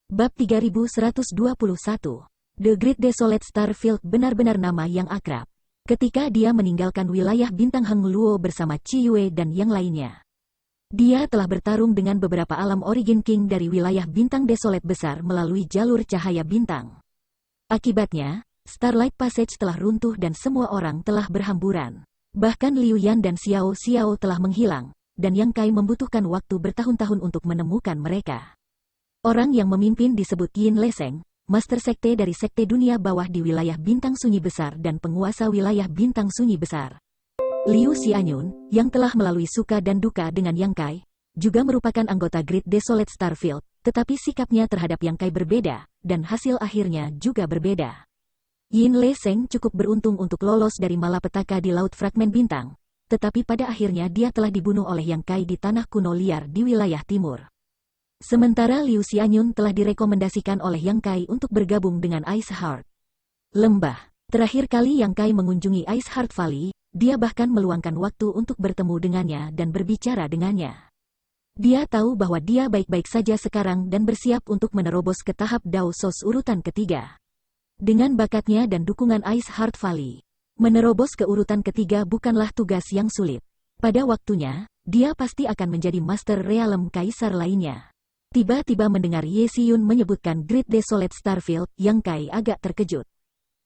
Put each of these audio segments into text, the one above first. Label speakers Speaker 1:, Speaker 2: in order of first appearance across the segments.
Speaker 1: Bab 3121. The Great Desolate Starfield benar-benar nama yang akrab. Ketika dia meninggalkan wilayah bintang Heng Luo bersama Chi Yue dan yang lainnya, dia telah bertarung dengan beberapa alam Origin King dari wilayah bintang Desolate besar melalui jalur cahaya bintang. Akibatnya, Starlight Passage telah runtuh dan semua orang telah berhamburan. Bahkan Liu Yan dan Xiao Xiao telah menghilang, dan Yang Kai membutuhkan waktu bertahun-tahun untuk menemukan mereka. Orang yang memimpin disebut Yin Leseng, Master Sekte dari Sekte Dunia Bawah di wilayah Bintang Sunyi Besar dan penguasa wilayah Bintang Sunyi Besar. Liu Xianyun, yang telah melalui suka dan duka dengan Yang Kai, juga merupakan anggota Great Desolate Starfield, tetapi sikapnya terhadap Yang Kai berbeda, dan hasil akhirnya juga berbeda. Yin Leseng cukup beruntung untuk lolos dari malapetaka di Laut Fragmen Bintang, tetapi pada akhirnya dia telah dibunuh oleh Yang Kai di tanah kuno liar di wilayah timur. Sementara Liu Xianyun telah direkomendasikan oleh Yang Kai untuk bergabung dengan Ice Heart Lembah. Terakhir kali Yang Kai mengunjungi Ice Heart Valley, dia bahkan meluangkan waktu untuk bertemu dengannya dan berbicara dengannya. Dia tahu bahwa dia baik-baik saja sekarang dan bersiap untuk menerobos ke tahap Dao Sos urutan ketiga. Dengan bakatnya dan dukungan Ice Heart Valley, menerobos ke urutan ketiga bukanlah tugas yang sulit. Pada waktunya, dia pasti akan menjadi Master Realm Kaisar lainnya. Tiba-tiba mendengar Ye Xiyun menyebutkan Great Desolate Starfield, Yang Kai agak terkejut.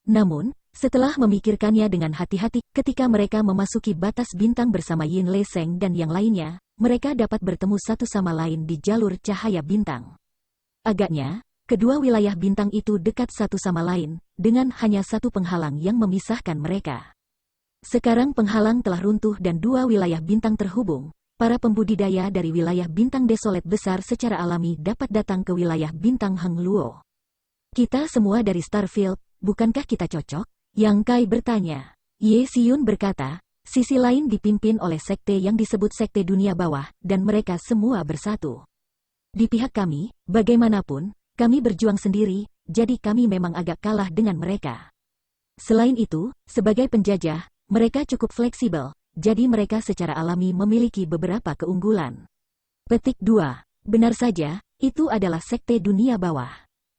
Speaker 1: Namun, setelah memikirkannya dengan hati-hati, ketika mereka memasuki batas bintang bersama Yin Leseng dan yang lainnya, mereka dapat bertemu satu sama lain di jalur cahaya bintang. Agaknya, kedua wilayah bintang itu dekat satu sama lain, dengan hanya satu penghalang yang memisahkan mereka. Sekarang penghalang telah runtuh dan dua wilayah bintang terhubung. Para pembudidaya dari wilayah bintang Desolate besar secara alami dapat datang ke wilayah bintang Heng Luo. Kita semua dari Starfield, bukankah kita cocok? Yang Kai bertanya. Ye Xiyun berkata, sisi lain dipimpin oleh sekte yang disebut Sekte Dunia Bawah, dan mereka semua bersatu. Di pihak kami, bagaimanapun, kami berjuang sendiri, jadi kami memang agak kalah dengan mereka. Selain itu, sebagai penjajah, mereka cukup fleksibel. Jadi mereka secara alami memiliki beberapa keunggulan. Petik 2. Benar saja, itu adalah Sekte Dunia Bawah.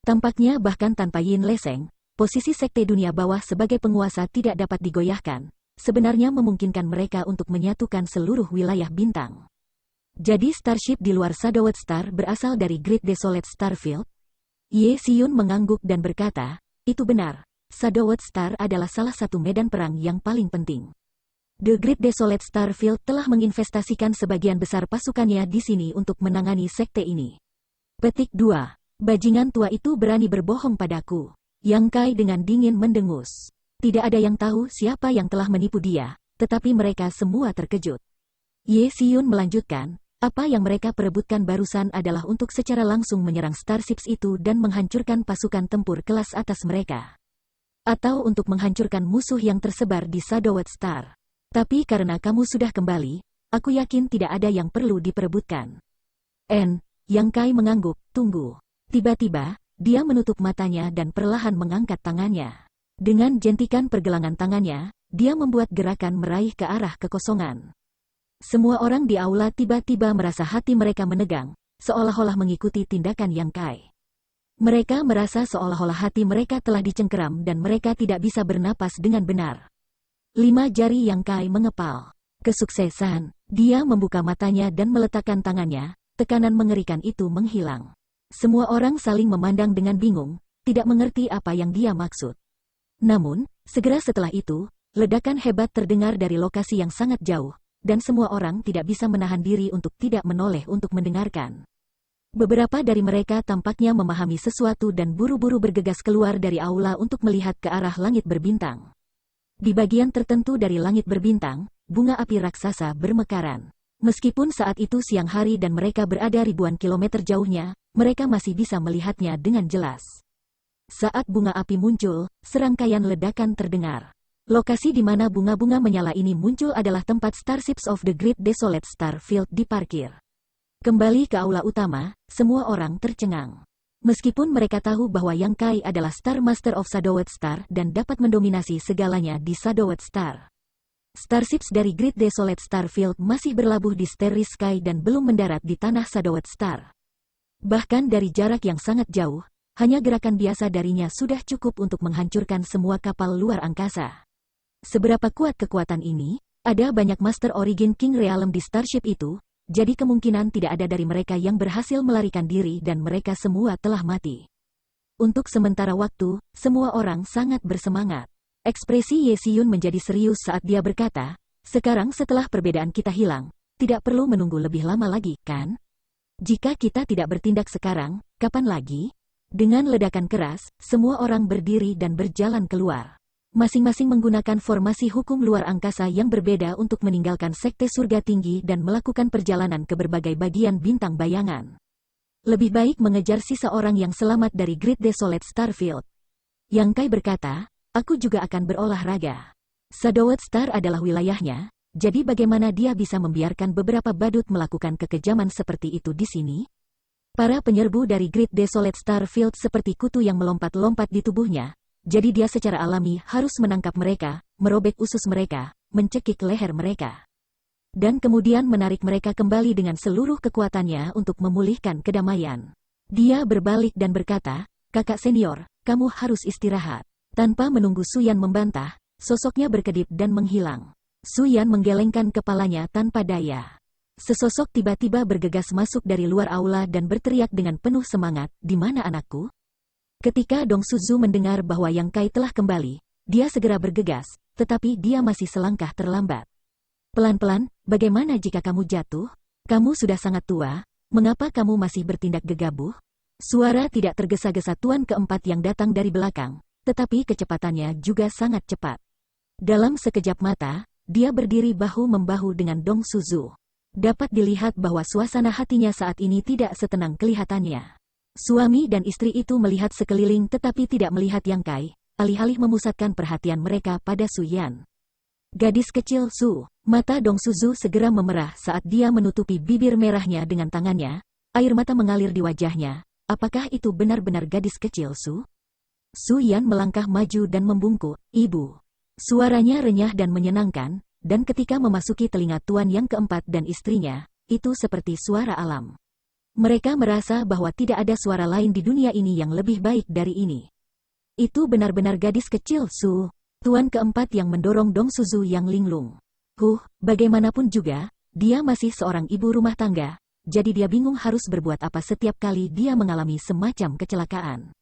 Speaker 1: Tampaknya bahkan tanpa Yin Leseng, posisi Sekte Dunia Bawah sebagai penguasa tidak dapat digoyahkan. Sebenarnya memungkinkan mereka untuk menyatukan seluruh wilayah bintang. Jadi Starship di luar Shadowed Star berasal dari Great Desolate Starfield? Ye Xiyun mengangguk dan berkata, itu benar. Shadowed Star adalah salah satu medan perang yang paling penting. The Great Desolate Starfield telah menginvestasikan sebagian besar pasukannya di sini untuk menangani sekte ini. Petik 2. Bajingan tua itu berani berbohong padaku. Yang Kai dengan dingin mendengus. Tidak ada yang tahu siapa yang telah menipu dia, tetapi mereka semua terkejut. Ye Xiyun melanjutkan, apa yang mereka perebutkan barusan adalah untuk secara langsung menyerang Starships itu dan menghancurkan pasukan tempur kelas atas mereka. Atau untuk menghancurkan musuh yang tersebar di Shadowed Star. Tapi karena kamu sudah kembali, aku yakin tidak ada yang perlu diperebutkan. Yang Kai mengangguk, tunggu. Tiba-tiba, dia menutup matanya dan perlahan mengangkat tangannya. Dengan jentikan pergelangan tangannya, dia membuat gerakan meraih ke arah kekosongan. Semua orang di aula tiba-tiba merasa hati mereka menegang, seolah-olah mengikuti tindakan Yang Kai. Mereka merasa seolah-olah hati mereka telah dicengkeram dan mereka tidak bisa bernapas dengan benar. 5 jari Yang Kai mengepal. Kesuksesan, dia membuka matanya dan meletakkan tangannya, tekanan mengerikan itu menghilang. Semua orang saling memandang dengan bingung, tidak mengerti apa yang dia maksud. Namun, segera setelah itu, ledakan hebat terdengar dari lokasi yang sangat jauh, dan semua orang tidak bisa menahan diri untuk tidak menoleh untuk mendengarkan. Beberapa dari mereka tampaknya memahami sesuatu dan buru-buru bergegas keluar dari aula untuk melihat ke arah langit berbintang. Di bagian tertentu dari langit berbintang, bunga api raksasa bermekaran. Meskipun saat itu siang hari dan mereka berada ribuan kilometer jauhnya, mereka masih bisa melihatnya dengan jelas. Saat bunga api muncul, serangkaian ledakan terdengar. Lokasi di mana bunga-bunga menyala ini muncul adalah tempat Starships of the Great Desolate Starfield diparkir. Kembali ke aula utama, semua orang tercengang. Meskipun mereka tahu bahwa Yang Kai adalah Star Master of Shadowed Star dan dapat mendominasi segalanya di Shadowed Star. Starships dari Great Desolate Starfield masih berlabuh di Starry Sky dan belum mendarat di tanah Shadowed Star. Bahkan dari jarak yang sangat jauh, hanya gerakan biasa darinya sudah cukup untuk menghancurkan semua kapal luar angkasa. Seberapa kuat kekuatan ini? Ada banyak Master Origin King Realm di Starship itu, jadi kemungkinan tidak ada dari mereka yang berhasil melarikan diri dan mereka semua telah mati. Untuk sementara waktu, semua orang sangat bersemangat. Ekspresi Ye Xiyun menjadi serius saat dia berkata, sekarang setelah perbedaan kita hilang, tidak perlu menunggu lebih lama lagi, kan? Jika kita tidak bertindak sekarang, kapan lagi? Dengan ledakan keras, semua orang berdiri dan berjalan keluar. Masing-masing menggunakan formasi hukum luar angkasa yang berbeda untuk meninggalkan sekte surga tinggi dan melakukan perjalanan ke berbagai bagian bintang bayangan. Lebih baik mengejar sisa orang yang selamat dari Great Desolate Starfield. Yang Kai berkata, aku juga akan berolahraga. Shadowed Star adalah wilayahnya, jadi bagaimana dia bisa membiarkan beberapa badut melakukan kekejaman seperti itu di sini? Para penyerbu dari Great Desolate Starfield seperti kutu yang melompat-lompat di tubuhnya, jadi dia secara alami harus menangkap mereka, merobek usus mereka, mencekik leher mereka. Dan kemudian menarik mereka kembali dengan seluruh kekuatannya untuk memulihkan kedamaian. Dia berbalik dan berkata, kakak senior, kamu harus istirahat. Tanpa menunggu Suyan membantah, sosoknya berkedip dan menghilang. Suyan menggelengkan kepalanya tanpa daya. Sesosok tiba-tiba bergegas masuk dari luar aula dan berteriak dengan penuh semangat, di mana anakku? Ketika Dong Suzu mendengar bahwa Yang Kai telah kembali, dia segera bergegas, tetapi dia masih selangkah terlambat. Pelan-pelan, bagaimana jika kamu jatuh? Kamu sudah sangat tua, mengapa kamu masih bertindak gegabah? Suara tidak tergesa-gesa tuan keempat yang datang dari belakang, tetapi kecepatannya juga sangat cepat. Dalam sekejap mata, dia berdiri bahu-membahu dengan Dong Suzu. Dapat dilihat bahwa suasana hatinya saat ini tidak setenang kelihatannya. Suami dan istri itu melihat sekeliling tetapi tidak melihat Yang Kai, alih-alih memusatkan perhatian mereka pada Suyan. Gadis kecil Su, mata Dong Suzu segera memerah saat dia menutupi bibir merahnya dengan tangannya, air mata mengalir di wajahnya. Apakah itu benar-benar gadis kecil Su? Suyan melangkah maju dan membungkuk, ibu. Suaranya renyah dan menyenangkan, dan ketika memasuki telinga tuan yang keempat dan istrinya, itu seperti suara alam. Mereka merasa bahwa tidak ada suara lain di dunia ini yang lebih baik dari ini. Itu benar-benar gadis kecil Su, tuan keempat yang mendorong Dong Suzu yang linglung. Bagaimanapun juga, dia masih seorang ibu rumah tangga, jadi dia bingung harus berbuat apa setiap kali dia mengalami semacam kecelakaan.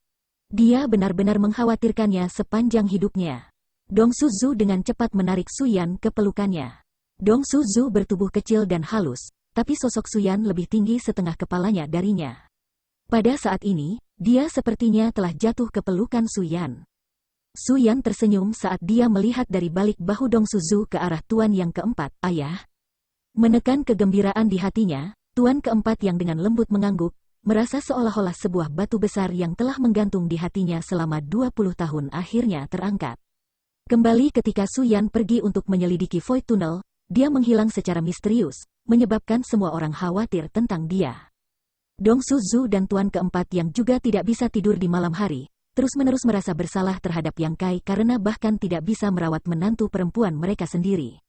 Speaker 1: Dia benar-benar mengkhawatirkannya sepanjang hidupnya. Dong Suzu dengan cepat menarik Suyan ke pelukannya. Dong Suzu bertubuh kecil dan halus, tapi sosok Suyan lebih tinggi setengah kepalanya darinya. Pada saat ini, dia sepertinya telah jatuh ke pelukan Suyan. Suyan tersenyum saat dia melihat dari balik bahu Dong Suzu ke arah tuan yang keempat, ayah. Menekan kegembiraan di hatinya, tuan keempat yang dengan lembut mengangguk, merasa seolah-olah sebuah batu besar yang telah menggantung di hatinya selama 20 tahun akhirnya terangkat. Kembali ketika Suyan pergi untuk menyelidiki Void Tunnel, dia menghilang secara misterius, menyebabkan semua orang khawatir tentang dia. Dong Suzu dan tuan keempat yang juga tidak bisa tidur di malam hari, terus-menerus merasa bersalah terhadap Yang Kai karena bahkan tidak bisa merawat menantu perempuan mereka sendiri.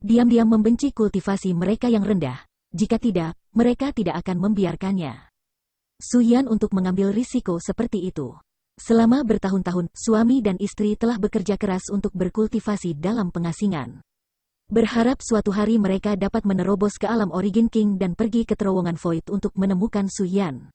Speaker 1: Diam-diam membenci kultivasi mereka yang rendah, jika tidak, mereka tidak akan membiarkannya. Suyan untuk mengambil risiko seperti itu. Selama bertahun-tahun, suami dan istri telah bekerja keras untuk berkultivasi dalam pengasingan. Berharap suatu hari mereka dapat menerobos ke alam Origin King dan pergi ke terowongan Void untuk menemukan Suyan.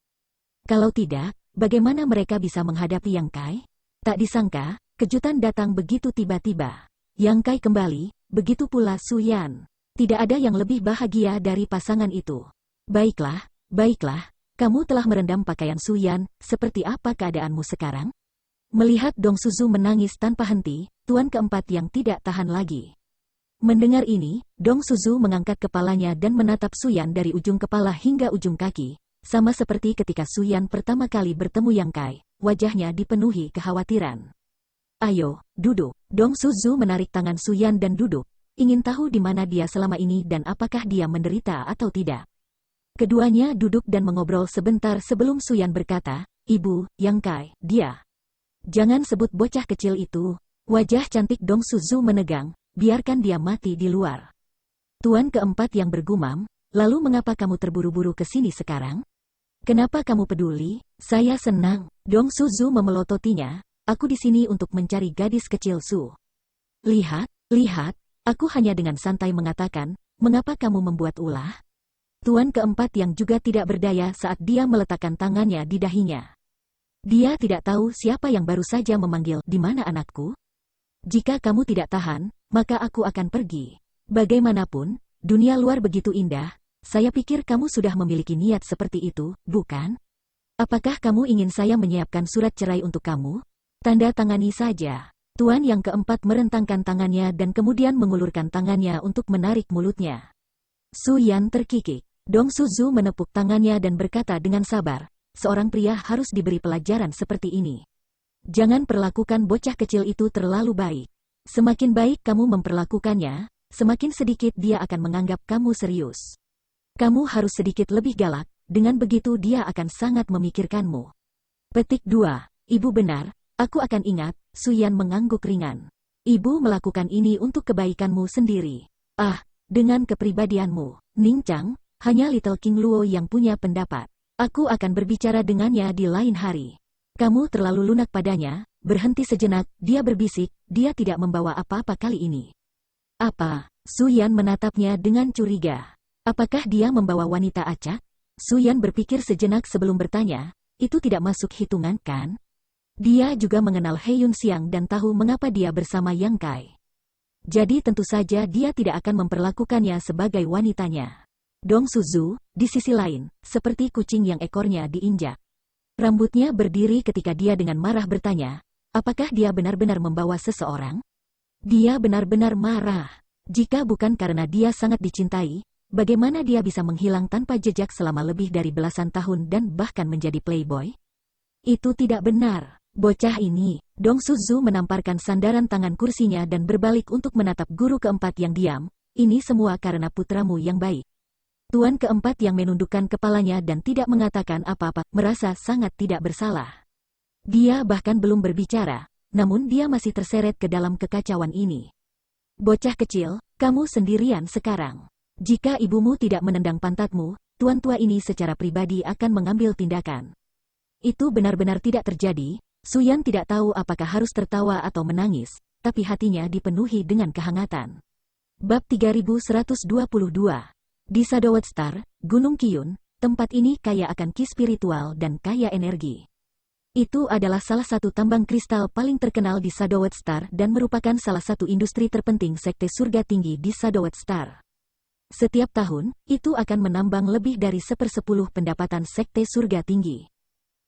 Speaker 1: Kalau tidak, bagaimana mereka bisa menghadapi Yang Kai? Tak disangka, kejutan datang begitu tiba-tiba. Yang Kai kembali, begitu pula Suyan. Tidak ada yang lebih bahagia dari pasangan itu. Baiklah, baiklah. Kamu telah merendam pakaian Suyan, seperti apa keadaanmu sekarang? Melihat Dong Suzu menangis tanpa henti, tuan keempat yang tidak tahan lagi. Mendengar ini, Dong Suzu mengangkat kepalanya dan menatap Suyan dari ujung kepala hingga ujung kaki, sama seperti ketika Suyan pertama kali bertemu Yang Kai, wajahnya dipenuhi kekhawatiran. Ayo, duduk. Dong Suzu menarik tangan Suyan dan duduk, ingin tahu di mana dia selama ini dan apakah dia menderita atau tidak. Keduanya duduk dan mengobrol sebentar sebelum Suyan berkata, Ibu, Yang Kai, dia. Jangan sebut bocah kecil itu. Wajah cantik Dong Suzu menegang, biarkan dia mati di luar. Tuan keempat yang bergumam, lalu mengapa kamu terburu-buru ke sini sekarang? Kenapa kamu peduli? Saya senang. Dong Suzu memelototinya. Aku di sini untuk mencari gadis kecil Su. Lihat, lihat. Aku hanya dengan santai mengatakan, mengapa kamu membuat ulah? Tuan keempat yang juga tidak berdaya saat dia meletakkan tangannya di dahinya. Dia tidak tahu siapa yang baru saja memanggil, di mana anakku? Jika kamu tidak tahan, maka aku akan pergi. Bagaimanapun, dunia luar begitu indah. Saya pikir kamu sudah memiliki niat seperti itu, bukan? Apakah kamu ingin saya menyiapkan surat cerai untuk kamu? Tanda tangani saja. Tuan yang keempat merentangkan tangannya dan kemudian mengulurkan tangannya untuk menarik mulutnya. Su Yan terkikik. Dong Suzu menepuk tangannya dan berkata dengan sabar, seorang pria harus diberi pelajaran seperti ini. Jangan perlakukan bocah kecil itu terlalu baik. Semakin baik kamu memperlakukannya, semakin sedikit dia akan menganggap kamu serius. Kamu harus sedikit lebih galak, dengan begitu dia akan sangat memikirkanmu. Petik 2. Ibu benar, aku akan ingat, Su Yan mengangguk ringan. Ibu melakukan ini untuk kebaikanmu sendiri. Ah, dengan kepribadianmu, Ning Chang, hanya Little King Luo yang punya pendapat. Aku akan berbicara dengannya di lain hari. Kamu terlalu lunak padanya. Berhenti sejenak, dia berbisik, dia tidak membawa apa-apa kali ini. Apa? Su Yan menatapnya dengan curiga. Apakah dia membawa wanita acak? Su Yan berpikir sejenak sebelum bertanya, itu tidak masuk hitungan kan? Dia juga mengenal He Yun Xiang dan tahu mengapa dia bersama Yang Kai. Jadi tentu saja dia tidak akan memperlakukannya sebagai wanitanya. Dong Suzu, di sisi lain, seperti kucing yang ekornya diinjak. Rambutnya berdiri ketika dia dengan marah bertanya, apakah dia benar-benar membawa seseorang? Dia benar-benar marah. Jika bukan karena dia sangat dicintai, bagaimana dia bisa menghilang tanpa jejak selama lebih dari belasan tahun dan bahkan menjadi playboy? Itu tidak benar. Bocah ini, Dong Suzu menamparkan sandaran tangan kursinya dan berbalik untuk menatap guru keempat yang diam. Ini semua karena putramu yang baik. Tuan keempat yang menundukkan kepalanya dan tidak mengatakan apa-apa, merasa sangat tidak bersalah. Dia bahkan belum berbicara, namun dia masih terseret ke dalam kekacauan ini. Bocah kecil, kamu sendirian sekarang. Jika ibumu tidak menendang pantatmu, tuan tua ini secara pribadi akan mengambil tindakan. Itu benar-benar tidak terjadi. Su Yan tidak tahu apakah harus tertawa atau menangis, tapi hatinya dipenuhi dengan kehangatan. Bab 3122. Di Shadowed Star, Gunung Qiyun, tempat ini kaya akan ki spiritual dan kaya energi. Itu adalah salah satu tambang kristal paling terkenal di Shadowed Star dan merupakan salah satu industri terpenting sekte surga tinggi di Shadowed Star. Setiap tahun, itu akan menambang lebih dari 1/10 pendapatan sekte surga tinggi.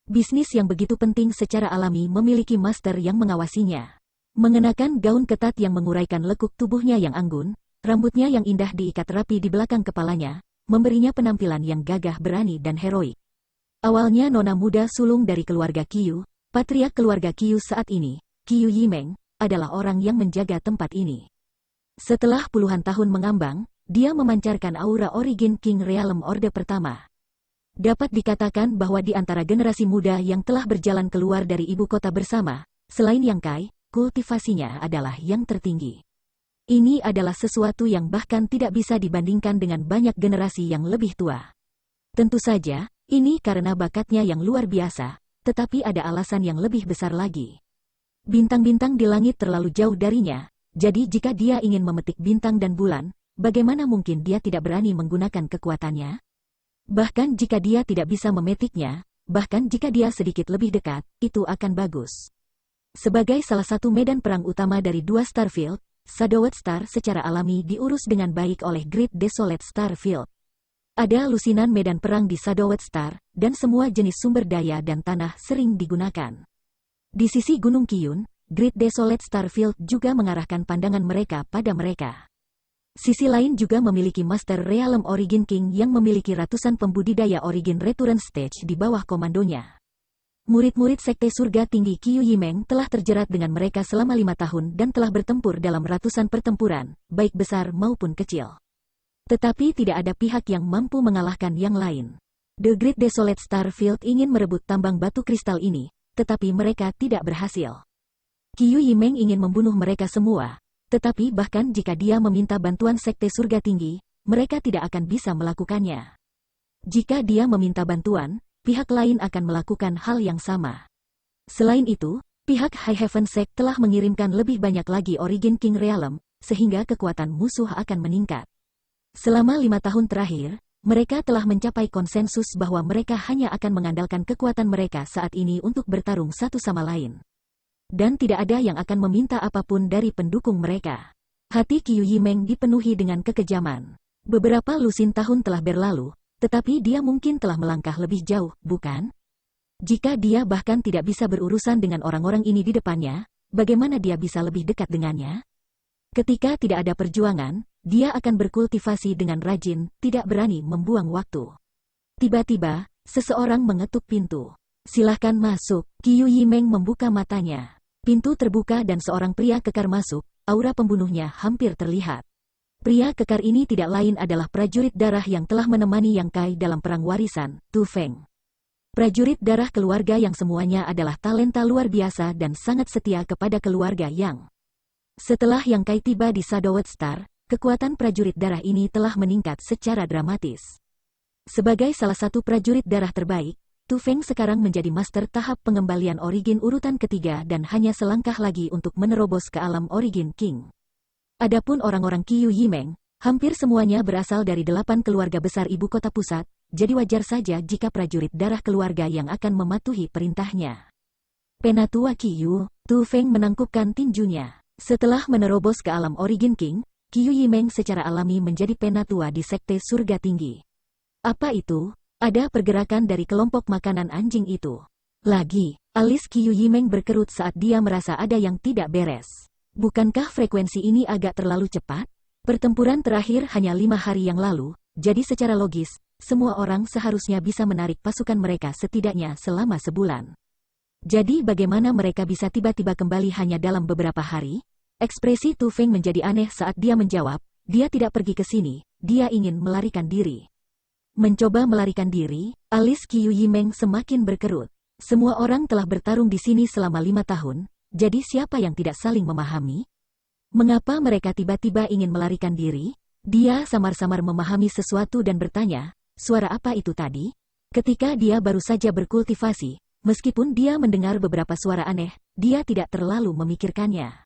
Speaker 1: Bisnis yang begitu penting secara alami memiliki master yang mengawasinya. Mengenakan gaun ketat yang menguraikan lekuk tubuhnya yang anggun, rambutnya yang indah diikat rapi di belakang kepalanya, memberinya penampilan yang gagah berani dan heroik. Awalnya nona muda sulung dari keluarga Qiu, patriark keluarga Qiu saat ini, Qiu Yimeng, adalah orang yang menjaga tempat ini. Setelah puluhan tahun mengambang, dia memancarkan aura Origin King Realm Orde pertama. Dapat dikatakan bahwa di antara generasi muda yang telah berjalan keluar dari ibu kota bersama, selain Yang Kai, kultivasinya adalah yang tertinggi. Ini adalah sesuatu yang bahkan tidak bisa dibandingkan dengan banyak generasi yang lebih tua. Tentu saja, ini karena bakatnya yang luar biasa, tetapi ada alasan yang lebih besar lagi. Bintang-bintang di langit terlalu jauh darinya, jadi jika dia ingin memetik bintang dan bulan, bagaimana mungkin dia tidak berani menggunakan kekuatannya? Bahkan jika dia tidak bisa memetiknya, bahkan jika dia sedikit lebih dekat, itu akan bagus. Sebagai salah satu medan perang utama dari dua Starfield, Shadowed Star secara alami diurus dengan baik oleh Great Desolate Starfield. Ada lusinan medan perang di Shadowed Star, dan semua jenis sumber daya dan tanah sering digunakan. Di sisi Gunung Qiyun, Great Desolate Starfield juga mengarahkan pandangan mereka pada mereka. Sisi lain juga memiliki Master Realm Origin King yang memiliki ratusan pembudidaya Origin Return Stage di bawah komandonya. Murid-murid Sekte Surga Tinggi Qiu Yimeng telah terjerat dengan mereka selama 5 tahun dan telah bertempur dalam ratusan pertempuran, baik besar maupun kecil. Tetapi tidak ada pihak yang mampu mengalahkan yang lain. The Great Desolate Starfield ingin merebut tambang batu kristal ini, tetapi mereka tidak berhasil. Qiu Yimeng ingin membunuh mereka semua, tetapi bahkan jika dia meminta bantuan Sekte Surga Tinggi, mereka tidak akan bisa melakukannya. Jika dia meminta bantuan, pihak lain akan melakukan hal yang sama. Selain itu, pihak High Heaven Sect telah mengirimkan lebih banyak lagi Origin King Realm, sehingga kekuatan musuh akan meningkat. Selama 5 tahun terakhir, mereka telah mencapai konsensus bahwa mereka hanya akan mengandalkan kekuatan mereka saat ini untuk bertarung satu sama lain. Dan tidak ada yang akan meminta apapun dari pendukung mereka. Hati Qiu Yimeng dipenuhi dengan kekejaman. Beberapa lusin tahun telah berlalu, tetapi dia mungkin telah melangkah lebih jauh, bukan? Jika dia bahkan tidak bisa berurusan dengan orang-orang ini di depannya, bagaimana dia bisa lebih dekat dengannya? Ketika tidak ada perjuangan, dia akan berkultivasi dengan rajin, tidak berani membuang waktu. Tiba-tiba, seseorang mengetuk pintu. Silahkan masuk. Qiu Yimeng membuka matanya. Pintu terbuka dan seorang pria kekar masuk, aura pembunuhnya hampir terlihat. Pria kekar ini tidak lain adalah prajurit darah yang telah menemani Yang Kai dalam perang warisan, Tu Feng. Prajurit darah keluarga yang semuanya adalah talenta luar biasa dan sangat setia kepada keluarga Yang. Setelah Yang Kai tiba di Shadowed Star, kekuatan prajurit darah ini telah meningkat secara dramatis. Sebagai salah satu prajurit darah terbaik, Tu Feng sekarang menjadi master tahap pengembalian Origin urutan ketiga dan hanya selangkah lagi untuk menerobos ke alam Origin King. Adapun orang-orang Qiu Yimeng, hampir semuanya berasal dari 8 keluarga besar ibu kota pusat, jadi wajar saja jika prajurit darah keluarga yang akan mematuhi perintahnya. Penatua Qiu, Tu Feng menangkupkan tinjunya. Setelah menerobos ke alam Origin King, Qiu Yimeng secara alami menjadi penatua di Sekte Surga Tinggi. Apa itu? Ada pergerakan dari kelompok makanan anjing itu. Lagi, alis Qiu Yimeng berkerut saat dia merasa ada yang tidak beres. Bukankah frekuensi ini agak terlalu cepat? Pertempuran terakhir hanya 5 hari yang lalu, jadi secara logis, semua orang seharusnya bisa menarik pasukan mereka setidaknya selama sebulan. Jadi bagaimana mereka bisa tiba-tiba kembali hanya dalam beberapa hari? Ekspresi Tu Feng menjadi aneh saat dia menjawab, dia tidak pergi ke sini, dia ingin melarikan diri. Mencoba melarikan diri, alis Qiu Yimeng semakin berkerut. Semua orang telah bertarung di sini selama 5 tahun, jadi siapa yang tidak saling memahami? Mengapa mereka tiba-tiba ingin melarikan diri? Dia samar-samar memahami sesuatu dan bertanya, suara apa itu tadi? Ketika dia baru saja berkultivasi, meskipun dia mendengar beberapa suara aneh, dia tidak terlalu memikirkannya.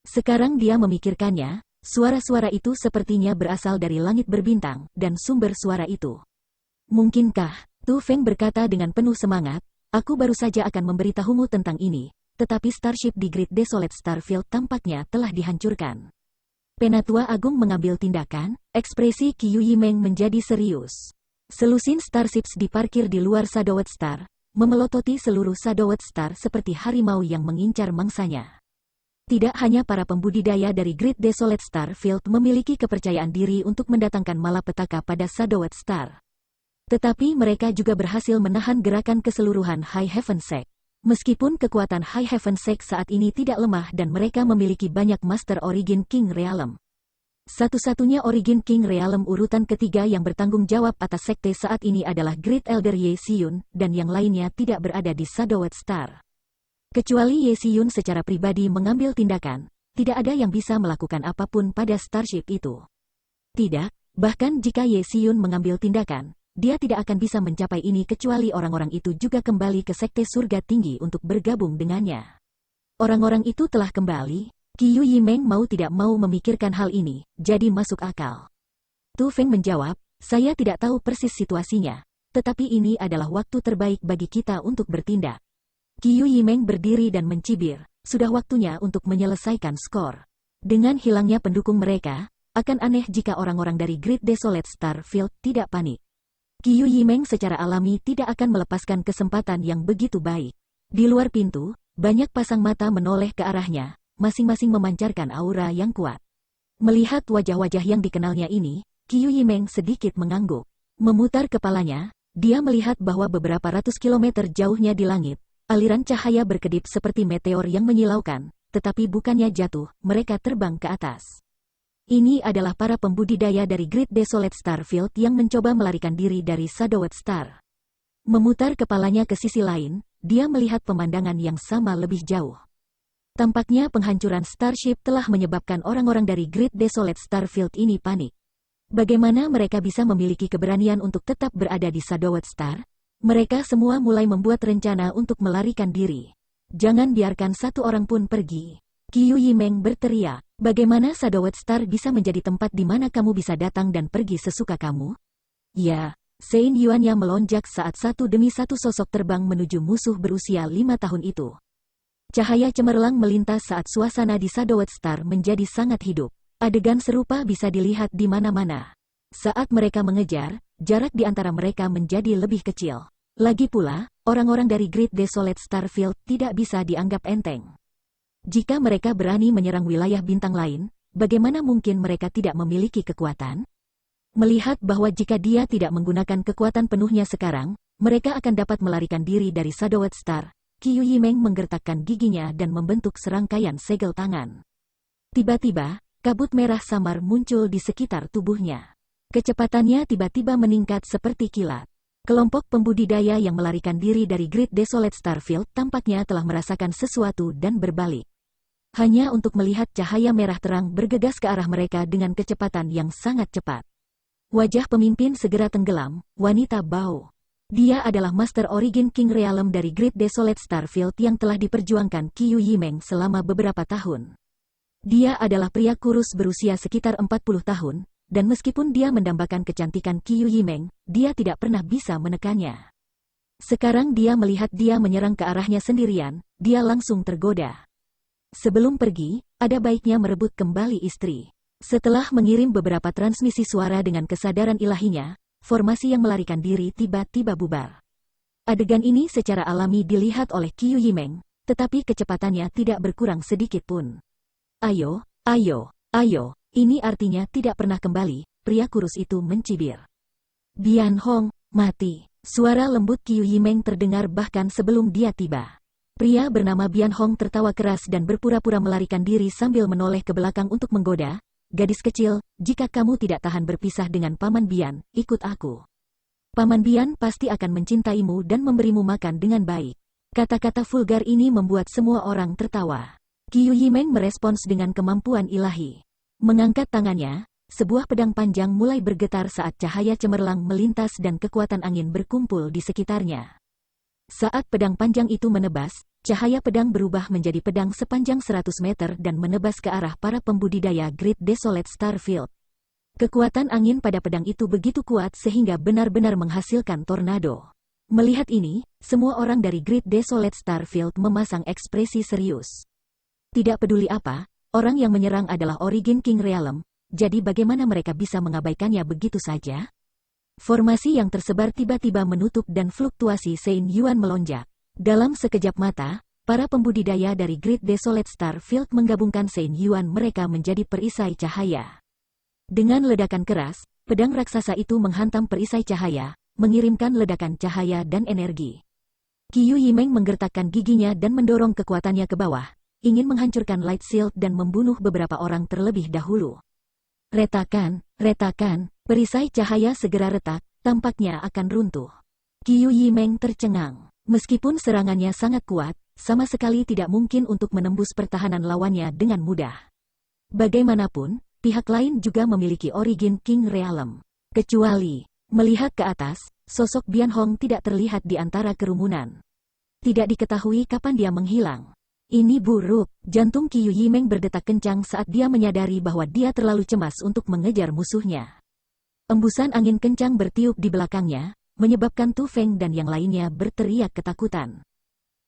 Speaker 1: Sekarang dia memikirkannya, suara-suara itu sepertinya berasal dari langit berbintang, dan sumber suara itu. Mungkinkah, Tu Feng berkata dengan penuh semangat, aku baru saja akan memberitahumu tentang ini, tetapi Starship di Great Desolate Starfield tampaknya telah dihancurkan. Penatua Agung mengambil tindakan, ekspresi Qiu Yimeng menjadi serius. Selusin Starships diparkir di luar Shadowed Star, memelototi seluruh Shadowed Star seperti harimau yang mengincar mangsanya. Tidak hanya para pembudidaya dari Great Desolate Starfield memiliki kepercayaan diri untuk mendatangkan malapetaka pada Shadowed Star. Tetapi mereka juga berhasil menahan gerakan keseluruhan High Heaven Sect. Meskipun kekuatan High Heaven Sect saat ini tidak lemah dan mereka memiliki banyak Master Origin King Realm. Satu-satunya Origin King Realm urutan ketiga yang bertanggung jawab atas sekte saat ini adalah Great Elder Ye Xiun, dan yang lainnya tidak berada di Shadowed Star. Kecuali Ye Xiun secara pribadi mengambil tindakan, tidak ada yang bisa melakukan apapun pada Starship itu. Tidak, bahkan jika Ye Xiun mengambil tindakan, dia tidak akan bisa mencapai ini kecuali orang-orang itu juga kembali ke Sekte Surga Tinggi untuk bergabung dengannya. Orang-orang itu telah kembali, Qiu Yimeng mau tidak mau memikirkan hal ini, jadi masuk akal. Tu Feng menjawab, saya tidak tahu persis situasinya, tetapi ini adalah waktu terbaik bagi kita untuk bertindak. Qiu Yimeng berdiri dan mencibir, sudah waktunya untuk menyelesaikan skor. Dengan hilangnya pendukung mereka, akan aneh jika orang-orang dari Great Desolate Starfield tidak panik. Qiu Yimeng secara alami tidak akan melepaskan kesempatan yang begitu baik. Di luar pintu, banyak pasang mata menoleh ke arahnya, masing-masing memancarkan aura yang kuat. Melihat wajah-wajah yang dikenalnya ini, Qiu Yimeng sedikit mengangguk. Memutar kepalanya, dia melihat bahwa beberapa ratus kilometer jauhnya di langit, aliran cahaya berkedip seperti meteor yang menyilaukan, tetapi bukannya jatuh, mereka terbang ke atas. Ini adalah para pembudidaya dari Great Desolate Starfield yang mencoba melarikan diri dari Shadowed Star. Memutar kepalanya ke sisi lain, dia melihat pemandangan yang sama lebih jauh. Tampaknya penghancuran Starship telah menyebabkan orang-orang dari Great Desolate Starfield ini panik. Bagaimana mereka bisa memiliki keberanian untuk tetap berada di Shadowed Star? Mereka semua mulai membuat rencana untuk melarikan diri. Jangan biarkan satu orang pun pergi. Qiu Yimeng berteriak, bagaimana Shadowed Star bisa menjadi tempat di mana kamu bisa datang dan pergi sesuka kamu? Ya, Sein Yuan yang melonjak saat satu demi satu sosok terbang menuju musuh berusia 5 tahun itu. Cahaya cemerlang melintas saat suasana di Shadowed Star menjadi sangat hidup. Adegan serupa bisa dilihat di mana-mana. Saat mereka mengejar, jarak di antara mereka menjadi lebih kecil. Lagi pula, orang-orang dari Great Desolate Starfield tidak bisa dianggap enteng. Jika mereka berani menyerang wilayah bintang lain, bagaimana mungkin mereka tidak memiliki kekuatan? Melihat bahwa jika dia tidak menggunakan kekuatan penuhnya sekarang, mereka akan dapat melarikan diri dari Shadowed Star, Qiu Yimeng menggertakkan giginya dan membentuk serangkaian segel tangan. Tiba-tiba, kabut merah samar muncul di sekitar tubuhnya. Kecepatannya tiba-tiba meningkat seperti kilat. Kelompok pembudidaya yang melarikan diri dari Great Desolate Starfield tampaknya telah merasakan sesuatu dan berbalik. Hanya untuk melihat cahaya merah terang bergegas ke arah mereka dengan kecepatan yang sangat cepat. Wajah pemimpin segera tenggelam, wanita Bao. Dia adalah Master Origin King Realm dari Great Desolate Starfield yang telah diperjuangkan Qiu Yimeng selama beberapa tahun. Dia adalah pria kurus berusia sekitar 40 tahun, dan meskipun dia mendambakan kecantikan Qiu Yimeng, dia tidak pernah bisa menekannya. Sekarang dia melihat dia menyerang ke arahnya sendirian, dia langsung tergoda. Sebelum pergi, ada baiknya merebut kembali istri. Setelah mengirim beberapa transmisi suara dengan kesadaran ilahinya, formasi yang melarikan diri tiba-tiba bubar. Adegan ini secara alami dilihat oleh Qiu Yimeng, tetapi kecepatannya tidak berkurang sedikit pun. Ayo, ayo, ayo. Ini artinya tidak pernah kembali, pria kurus itu mencibir. Bian Hong, mati. Suara lembut Qiu Yimeng terdengar bahkan sebelum dia tiba. Pria bernama Bian Hong tertawa keras dan berpura-pura melarikan diri sambil menoleh ke belakang untuk menggoda. Gadis kecil, jika kamu tidak tahan berpisah dengan Paman Bian, ikut aku. Paman Bian pasti akan mencintaimu dan memberimu makan dengan baik. Kata-kata vulgar ini membuat semua orang tertawa. Qiu Yimeng merespons dengan kemampuan ilahi. Mengangkat tangannya, sebuah pedang panjang mulai bergetar saat cahaya cemerlang melintas dan kekuatan angin berkumpul di sekitarnya. Saat pedang panjang itu menebas, cahaya pedang berubah menjadi pedang sepanjang 100 meter dan menebas ke arah para pembudidaya Great Desolate Starfield. Kekuatan angin pada pedang itu begitu kuat sehingga benar-benar menghasilkan tornado. Melihat ini, semua orang dari Great Desolate Starfield memasang ekspresi serius. Tidak peduli apa, orang yang menyerang adalah Origin King Realm, jadi bagaimana mereka bisa mengabaikannya begitu saja? Formasi yang tersebar tiba-tiba menutup dan fluktuasi Sein Yuan melonjak. Dalam sekejap mata, para pembudidaya dari Great Desolate Starfield menggabungkan Sein Yuan mereka menjadi perisai cahaya. Dengan ledakan keras, pedang raksasa itu menghantam perisai cahaya, mengirimkan ledakan cahaya dan energi. Qiu Yimeng menggertakkan giginya dan mendorong kekuatannya ke bawah, ingin menghancurkan Light Shield dan membunuh beberapa orang terlebih dahulu. Retakan, retakan, perisai cahaya segera retak, tampaknya akan runtuh. Qiu Yimeng tercengang. Meskipun serangannya sangat kuat, sama sekali tidak mungkin untuk menembus pertahanan lawannya dengan mudah. Bagaimanapun, pihak lain juga memiliki Origin King Realm. Kecuali, melihat ke atas, sosok Bian Hong tidak terlihat di antara kerumunan. Tidak diketahui kapan dia menghilang. Ini buruk. Jantung Qiu Yimeng berdetak kencang saat dia menyadari bahwa dia terlalu cemas untuk mengejar musuhnya. Embusan angin kencang bertiup di belakangnya, menyebabkan Tu Feng dan yang lainnya berteriak ketakutan.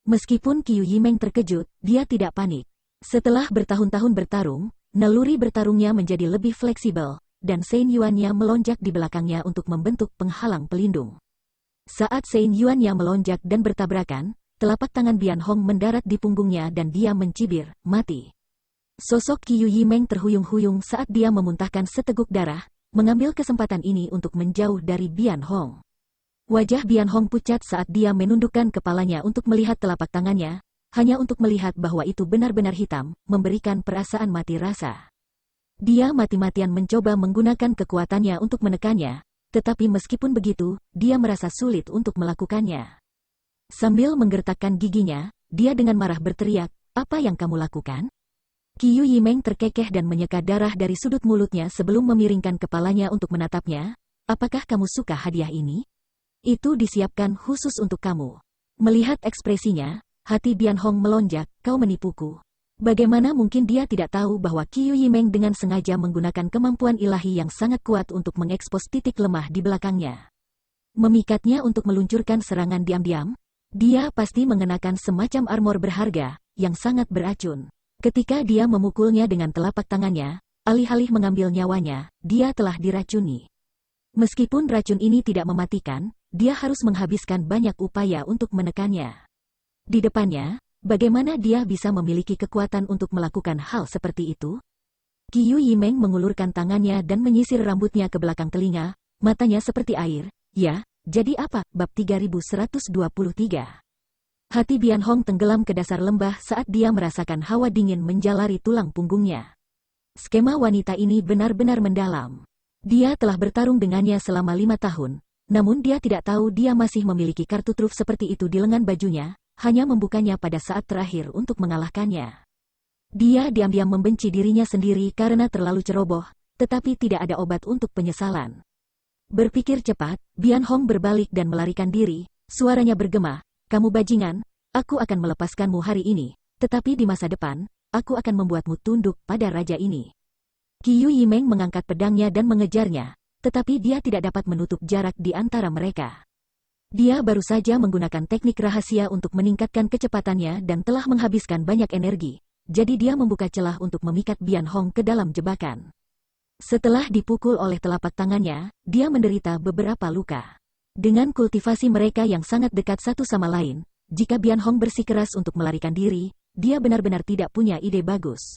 Speaker 1: Meskipun Qiu Yimeng terkejut, dia tidak panik. Setelah bertahun-tahun bertarung, naluri bertarungnya menjadi lebih fleksibel, dan Sein Yuan-nya melonjak di belakangnya untuk membentuk penghalang pelindung. Saat Sein Yuan-nya melonjak dan bertabrakan, telapak tangan Bian Hong mendarat di punggungnya dan dia mencibir, mati. Sosok Qiu Yimeng terhuyung-huyung saat dia memuntahkan seteguk darah, mengambil kesempatan ini untuk menjauh dari Bian Hong. Wajah Bian Hong pucat saat dia menundukkan kepalanya untuk melihat telapak tangannya, hanya untuk melihat bahwa itu benar-benar hitam, memberikan perasaan mati rasa. Dia mati-matian mencoba menggunakan kekuatannya untuk menekannya, tetapi meskipun begitu, dia merasa sulit untuk melakukannya. Sambil menggertakkan giginya, dia dengan marah berteriak, "Apa yang kamu lakukan?" Qiu Yimeng terkekeh dan menyeka darah dari sudut mulutnya sebelum memiringkan kepalanya untuk menatapnya. "Apakah kamu suka hadiah ini?" Itu disiapkan khusus untuk kamu. Melihat ekspresinya, hati Bian Hong melonjak, kau menipuku. Bagaimana mungkin dia tidak tahu bahwa Qiu Yimeng dengan sengaja menggunakan kemampuan ilahi yang sangat kuat untuk mengekspos titik lemah di belakangnya. Memikatnya untuk meluncurkan serangan diam-diam, dia pasti mengenakan semacam armor berharga, yang sangat beracun. Ketika dia memukulnya dengan telapak tangannya, alih-alih mengambil nyawanya, dia telah diracuni. Meskipun racun ini tidak mematikan, dia harus menghabiskan banyak upaya untuk menekannya. Di depannya, bagaimana dia bisa memiliki kekuatan untuk melakukan hal seperti itu? Qiu Yimeng mengulurkan tangannya dan menyisir rambutnya ke belakang telinga, matanya seperti air. Ya, jadi apa? Bab 3123. Hati Bian Hong tenggelam ke dasar lembah saat dia merasakan hawa dingin menjalari tulang punggungnya. Skema wanita ini benar-benar mendalam. Dia telah bertarung dengannya selama 5 tahun, namun dia tidak tahu dia masih memiliki kartu truf seperti itu di lengan bajunya, hanya membukanya pada saat terakhir untuk mengalahkannya. Dia diam-diam membenci dirinya sendiri karena terlalu ceroboh, tetapi tidak ada obat untuk penyesalan. Berpikir cepat, Bian Hong berbalik dan melarikan diri, suaranya bergema, kamu bajingan, aku akan melepaskanmu hari ini, tetapi di masa depan, aku akan membuatmu tunduk pada raja ini. Qiu Yimeng mengangkat pedangnya dan mengejarnya, tetapi dia tidak dapat menutup jarak di antara mereka. Dia baru saja menggunakan teknik rahasia untuk meningkatkan kecepatannya dan telah menghabiskan banyak energi, jadi dia membuka celah untuk memikat Bian Hong ke dalam jebakan. Setelah dipukul oleh telapak tangannya, dia menderita beberapa luka. Dengan kultivasi mereka yang sangat dekat satu sama lain, jika Bian Hong bersikeras untuk melarikan diri, dia benar-benar tidak punya ide bagus.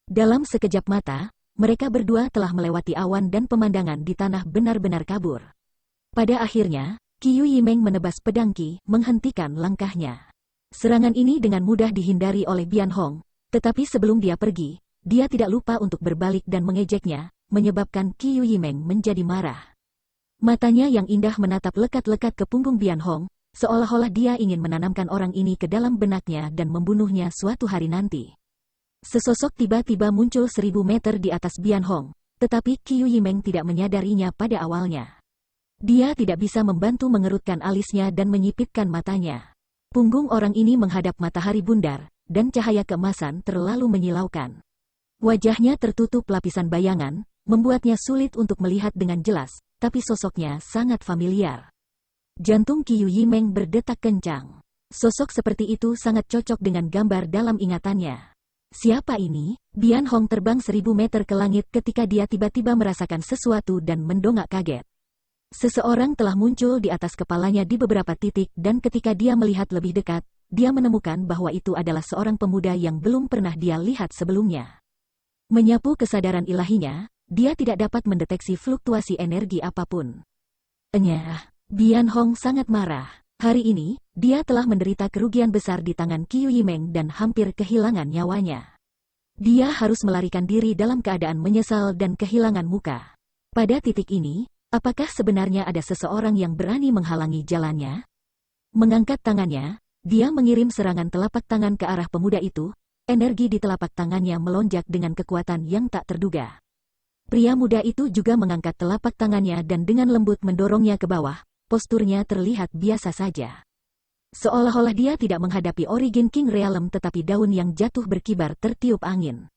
Speaker 1: Dalam sekejap mata, mereka berdua telah melewati awan dan pemandangan di tanah benar-benar kabur. Pada akhirnya, Qiu Yimeng menebas pedang Qi, menghentikan langkahnya. Serangan ini dengan mudah dihindari oleh Bian Hong, tetapi sebelum dia pergi, dia tidak lupa untuk berbalik dan mengejeknya, menyebabkan Qiu Yimeng menjadi marah. Matanya yang indah menatap lekat-lekat ke punggung Bian Hong, seolah-olah dia ingin menanamkan orang ini ke dalam benaknya dan membunuhnya suatu hari nanti. Sesosok tiba-tiba muncul 1000 meter di atas Bian Hong, tetapi Qiu Yimeng tidak menyadarinya pada awalnya. Dia tidak bisa membantu mengerutkan alisnya dan menyipitkan matanya. Punggung orang ini menghadap matahari bundar, dan cahaya keemasan terlalu menyilaukan. Wajahnya tertutup lapisan bayangan, membuatnya sulit untuk melihat dengan jelas, tapi sosoknya sangat familiar. Jantung Qiu Yimeng berdetak kencang. Sosok seperti itu sangat cocok dengan gambar dalam ingatannya. Siapa ini? Bian Hong terbang 1000 meter ke langit ketika dia tiba-tiba merasakan sesuatu dan mendongak kaget. Seseorang telah muncul di atas kepalanya di beberapa titik dan ketika dia melihat lebih dekat, dia menemukan bahwa itu adalah seorang pemuda yang belum pernah dia lihat sebelumnya. Menyapu kesadaran ilahinya, dia tidak dapat mendeteksi fluktuasi energi apapun. Enyah, Bian Hong sangat marah. Hari ini, dia telah menderita kerugian besar di tangan Qiu Yimeng dan hampir kehilangan nyawanya. Dia harus melarikan diri dalam keadaan menyesal dan kehilangan muka. Pada titik ini, apakah sebenarnya ada seseorang yang berani menghalangi jalannya? Mengangkat tangannya, dia mengirim serangan telapak tangan ke arah pemuda itu. Energi di telapak tangannya melonjak dengan kekuatan yang tak terduga. Pria muda itu juga mengangkat telapak tangannya dan dengan lembut mendorongnya ke bawah. Posturnya terlihat biasa saja. Seolah-olah dia tidak menghadapi Origin King Realm tetapi daun yang jatuh berkibar tertiup angin.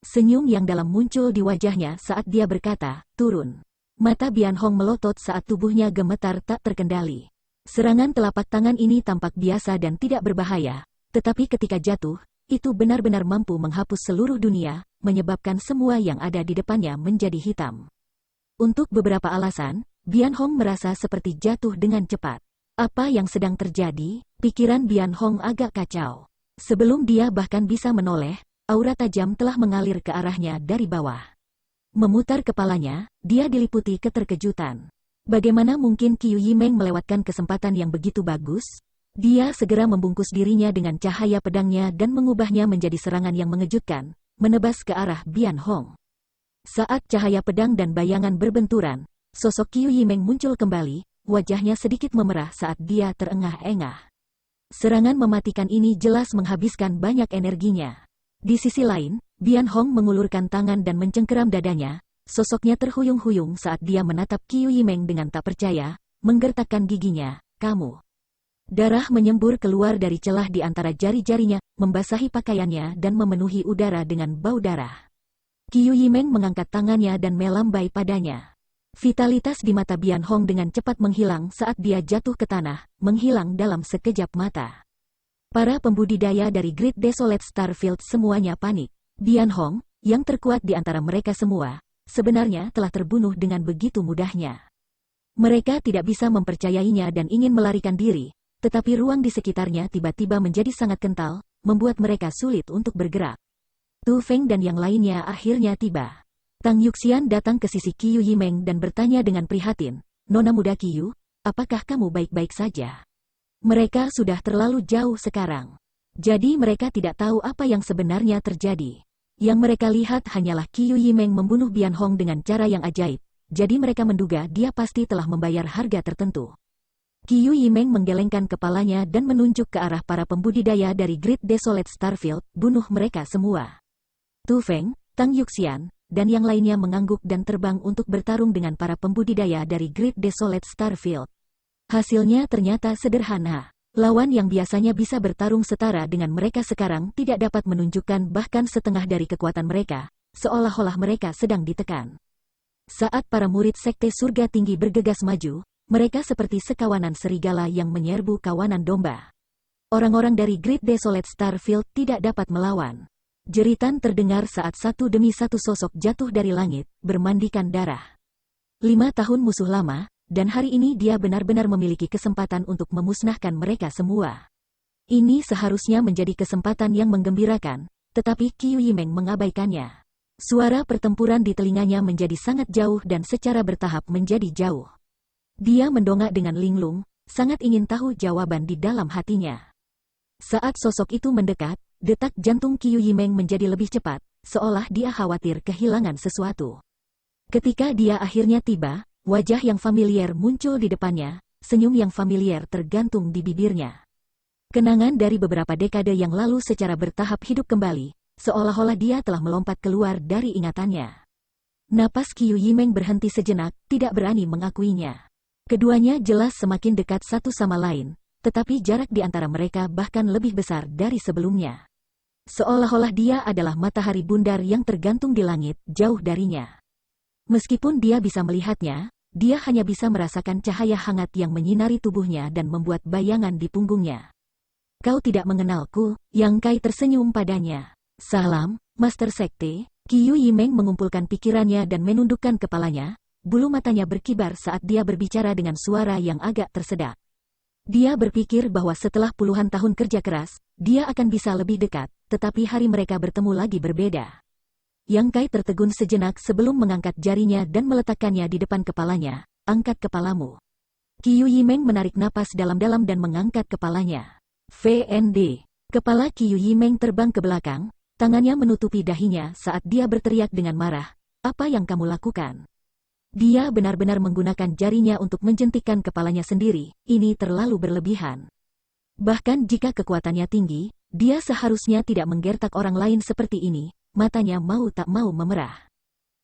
Speaker 1: Senyum yang dalam muncul di wajahnya saat dia berkata, turun. Mata Bian Hong melotot saat tubuhnya gemetar tak terkendali. Serangan telapak tangan ini tampak biasa dan tidak berbahaya, tetapi ketika jatuh, itu benar-benar mampu menghapus seluruh dunia, menyebabkan semua yang ada di depannya menjadi hitam. Untuk beberapa alasan, Bian Hong merasa seperti jatuh dengan cepat. Apa yang sedang terjadi? Pikiran Bian Hong agak kacau. Sebelum dia bahkan bisa menoleh, aura tajam telah mengalir ke arahnya dari bawah. Memutar kepalanya, dia diliputi keterkejutan. Bagaimana mungkin Qiu Yimeng melewatkan kesempatan yang begitu bagus? Dia segera membungkus dirinya dengan cahaya pedangnya dan mengubahnya menjadi serangan yang mengejutkan, menebas ke arah Bian Hong. Saat cahaya pedang dan bayangan berbenturan, sosok Qiu Yimeng muncul kembali, wajahnya sedikit memerah saat dia terengah-engah. Serangan mematikan ini jelas menghabiskan banyak energinya. Di sisi lain, Bian Hong mengulurkan tangan dan mencengkeram dadanya, sosoknya terhuyung-huyung saat dia menatap Qiu Yimeng dengan tak percaya, menggertakkan giginya. Kamu. Darah menyembur keluar dari celah di antara jari-jarinya, membasahi pakaiannya dan memenuhi udara dengan bau darah. Qiu Yimeng mengangkat tangannya dan melambai padanya. Vitalitas di mata Bian Hong dengan cepat menghilang saat dia jatuh ke tanah, menghilang dalam sekejap mata. Para pembudidaya dari Great Desolate Starfield semuanya panik. Bian Hong, yang terkuat di antara mereka semua, sebenarnya telah terbunuh dengan begitu mudahnya. Mereka tidak bisa mempercayainya dan ingin melarikan diri, tetapi ruang di sekitarnya tiba-tiba menjadi sangat kental, membuat mereka sulit untuk bergerak. Tu Feng dan yang lainnya akhirnya tiba. Tang Yuxian datang ke sisi Qiu Yimeng dan bertanya dengan prihatin, "Nona muda Qiu, apakah kamu baik-baik saja?" Mereka sudah terlalu jauh sekarang. Jadi mereka tidak tahu apa yang sebenarnya terjadi. Yang mereka lihat hanyalah Qiu Yimeng membunuh Bian Hong dengan cara yang ajaib. Jadi mereka menduga dia pasti telah membayar harga tertentu. Qiu Yimeng menggelengkan kepalanya dan menunjuk ke arah para pembudidaya dari Great Desolate Starfield, "Bunuh mereka semua." Tu Feng, Tang Yuxian, dan yang lainnya mengangguk dan terbang untuk bertarung dengan para pembudidaya dari Great Desolate Starfield. Hasilnya ternyata sederhana. Lawan yang biasanya bisa bertarung setara dengan mereka sekarang tidak dapat menunjukkan bahkan setengah dari kekuatan mereka, seolah-olah mereka sedang ditekan. Saat para murid Sekte Surga Tinggi bergegas maju, mereka seperti sekawanan serigala yang menyerbu kawanan domba. Orang-orang dari Great Desolate Starfield tidak dapat melawan. Jeritan terdengar saat satu demi satu sosok jatuh dari langit, bermandikan darah. 5 tahun musuh lama, dan hari ini dia benar-benar memiliki kesempatan untuk memusnahkan mereka semua. Ini seharusnya menjadi kesempatan yang menggembirakan, tetapi Qiu Yimeng mengabaikannya. Suara pertempuran di telinganya menjadi sangat jauh dan secara bertahap menjadi jauh. Dia mendongak dengan linglung, sangat ingin tahu jawaban di dalam hatinya. Saat sosok itu mendekat, detak jantung Qiu Yimeng menjadi lebih cepat, seolah dia khawatir kehilangan sesuatu. Ketika dia akhirnya tiba, wajah yang familiar muncul di depannya, senyum yang familiar tergantung di bibirnya. Kenangan dari beberapa dekade yang lalu secara bertahap hidup kembali, seolah-olah dia telah melompat keluar dari ingatannya. Napas Qiu Yimeng berhenti sejenak, tidak berani mengakuinya. Keduanya jelas semakin dekat satu sama lain, tetapi jarak di antara mereka bahkan lebih besar dari sebelumnya. Seolah-olah dia adalah matahari bundar yang tergantung di langit, jauh darinya. Meskipun dia bisa melihatnya, dia hanya bisa merasakan cahaya hangat yang menyinari tubuhnya dan membuat bayangan di punggungnya. "Kau tidak mengenalku?" Yang Kai tersenyum padanya. "Salam, Master Sekte." Qiu Yimeng mengumpulkan pikirannya dan menundukkan kepalanya, bulu matanya berkibar saat dia berbicara dengan suara yang agak tersedak. Dia berpikir bahwa setelah puluhan tahun kerja keras, dia akan bisa lebih dekat, tetapi hari mereka bertemu lagi berbeda. Yang Kai tertegun sejenak sebelum mengangkat jarinya dan meletakkannya di depan kepalanya. "Angkat kepalamu." Qiu Yimeng menarik napas dalam-dalam dan mengangkat kepalanya. VND. Kepala Qiu Yimeng terbang ke belakang, tangannya menutupi dahinya saat dia berteriak dengan marah, "Apa yang kamu lakukan?" Dia benar-benar menggunakan jarinya untuk menjentikkan kepalanya sendiri, ini terlalu berlebihan. Bahkan jika kekuatannya tinggi, dia seharusnya tidak menggertak orang lain seperti ini, matanya mau tak mau memerah.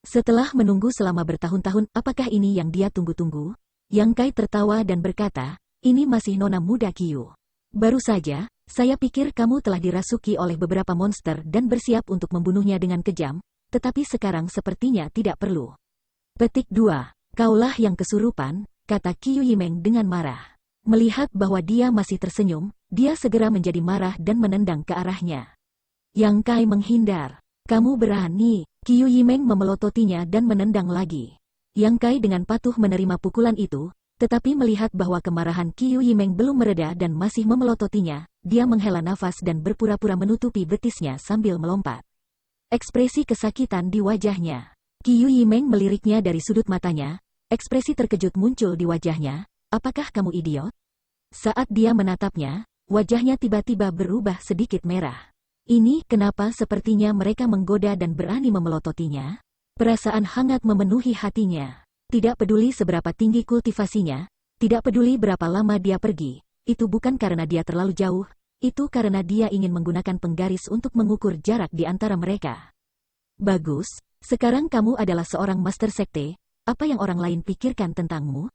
Speaker 1: Setelah menunggu selama bertahun-tahun, apakah ini yang dia tunggu-tunggu? Yang Kai tertawa dan berkata, "Ini masih nona muda Qiu. Baru saja, saya pikir kamu telah dirasuki oleh beberapa monster dan bersiap untuk membunuhnya dengan kejam, tetapi sekarang sepertinya tidak perlu." Petik 2. "Kaulah yang kesurupan," kata Qiu Yimeng dengan marah. Melihat bahwa dia masih tersenyum, dia segera menjadi marah dan menendang ke arahnya. Yang Kai menghindar. "Kamu berani." Qiu Yimeng memelototinya dan menendang lagi. Yang Kai dengan patuh menerima pukulan itu, tetapi melihat bahwa kemarahan Qiu Yimeng belum mereda dan masih memelototinya, dia menghela nafas dan berpura-pura menutupi betisnya sambil melompat. Ekspresi kesakitan di wajahnya. Qiu Yimeng meliriknya dari sudut matanya, ekspresi terkejut muncul di wajahnya. "Apakah kamu idiot?" Saat dia menatapnya, wajahnya tiba-tiba berubah sedikit merah. Ini kenapa sepertinya mereka menggoda dan berani memelototinya? Perasaan hangat memenuhi hatinya. Tidak peduli seberapa tinggi kultivasinya, tidak peduli berapa lama dia pergi, itu bukan karena dia terlalu jauh, itu karena dia ingin menggunakan penggaris untuk mengukur jarak di antara mereka. "Bagus. Sekarang kamu adalah seorang master sekte, apa yang orang lain pikirkan tentangmu?"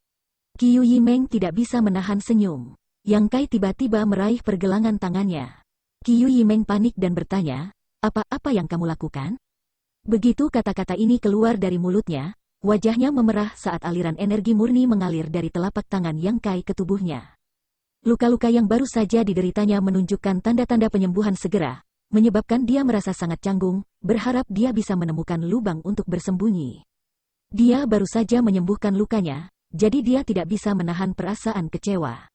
Speaker 1: Qiu Yimeng tidak bisa menahan senyum. Yang Kai tiba-tiba meraih pergelangan tangannya. Qiu Yimeng panik dan bertanya, apa yang kamu lakukan? Begitu kata-kata ini keluar dari mulutnya, wajahnya memerah saat aliran energi murni mengalir dari telapak tangan Yang Kai ke tubuhnya. Luka-luka yang baru saja dideritanya menunjukkan tanda-tanda penyembuhan segera, menyebabkan dia merasa sangat canggung, berharap dia bisa menemukan lubang untuk bersembunyi. Dia baru saja menyembuhkan lukanya, jadi dia tidak bisa menahan perasaan kecewa.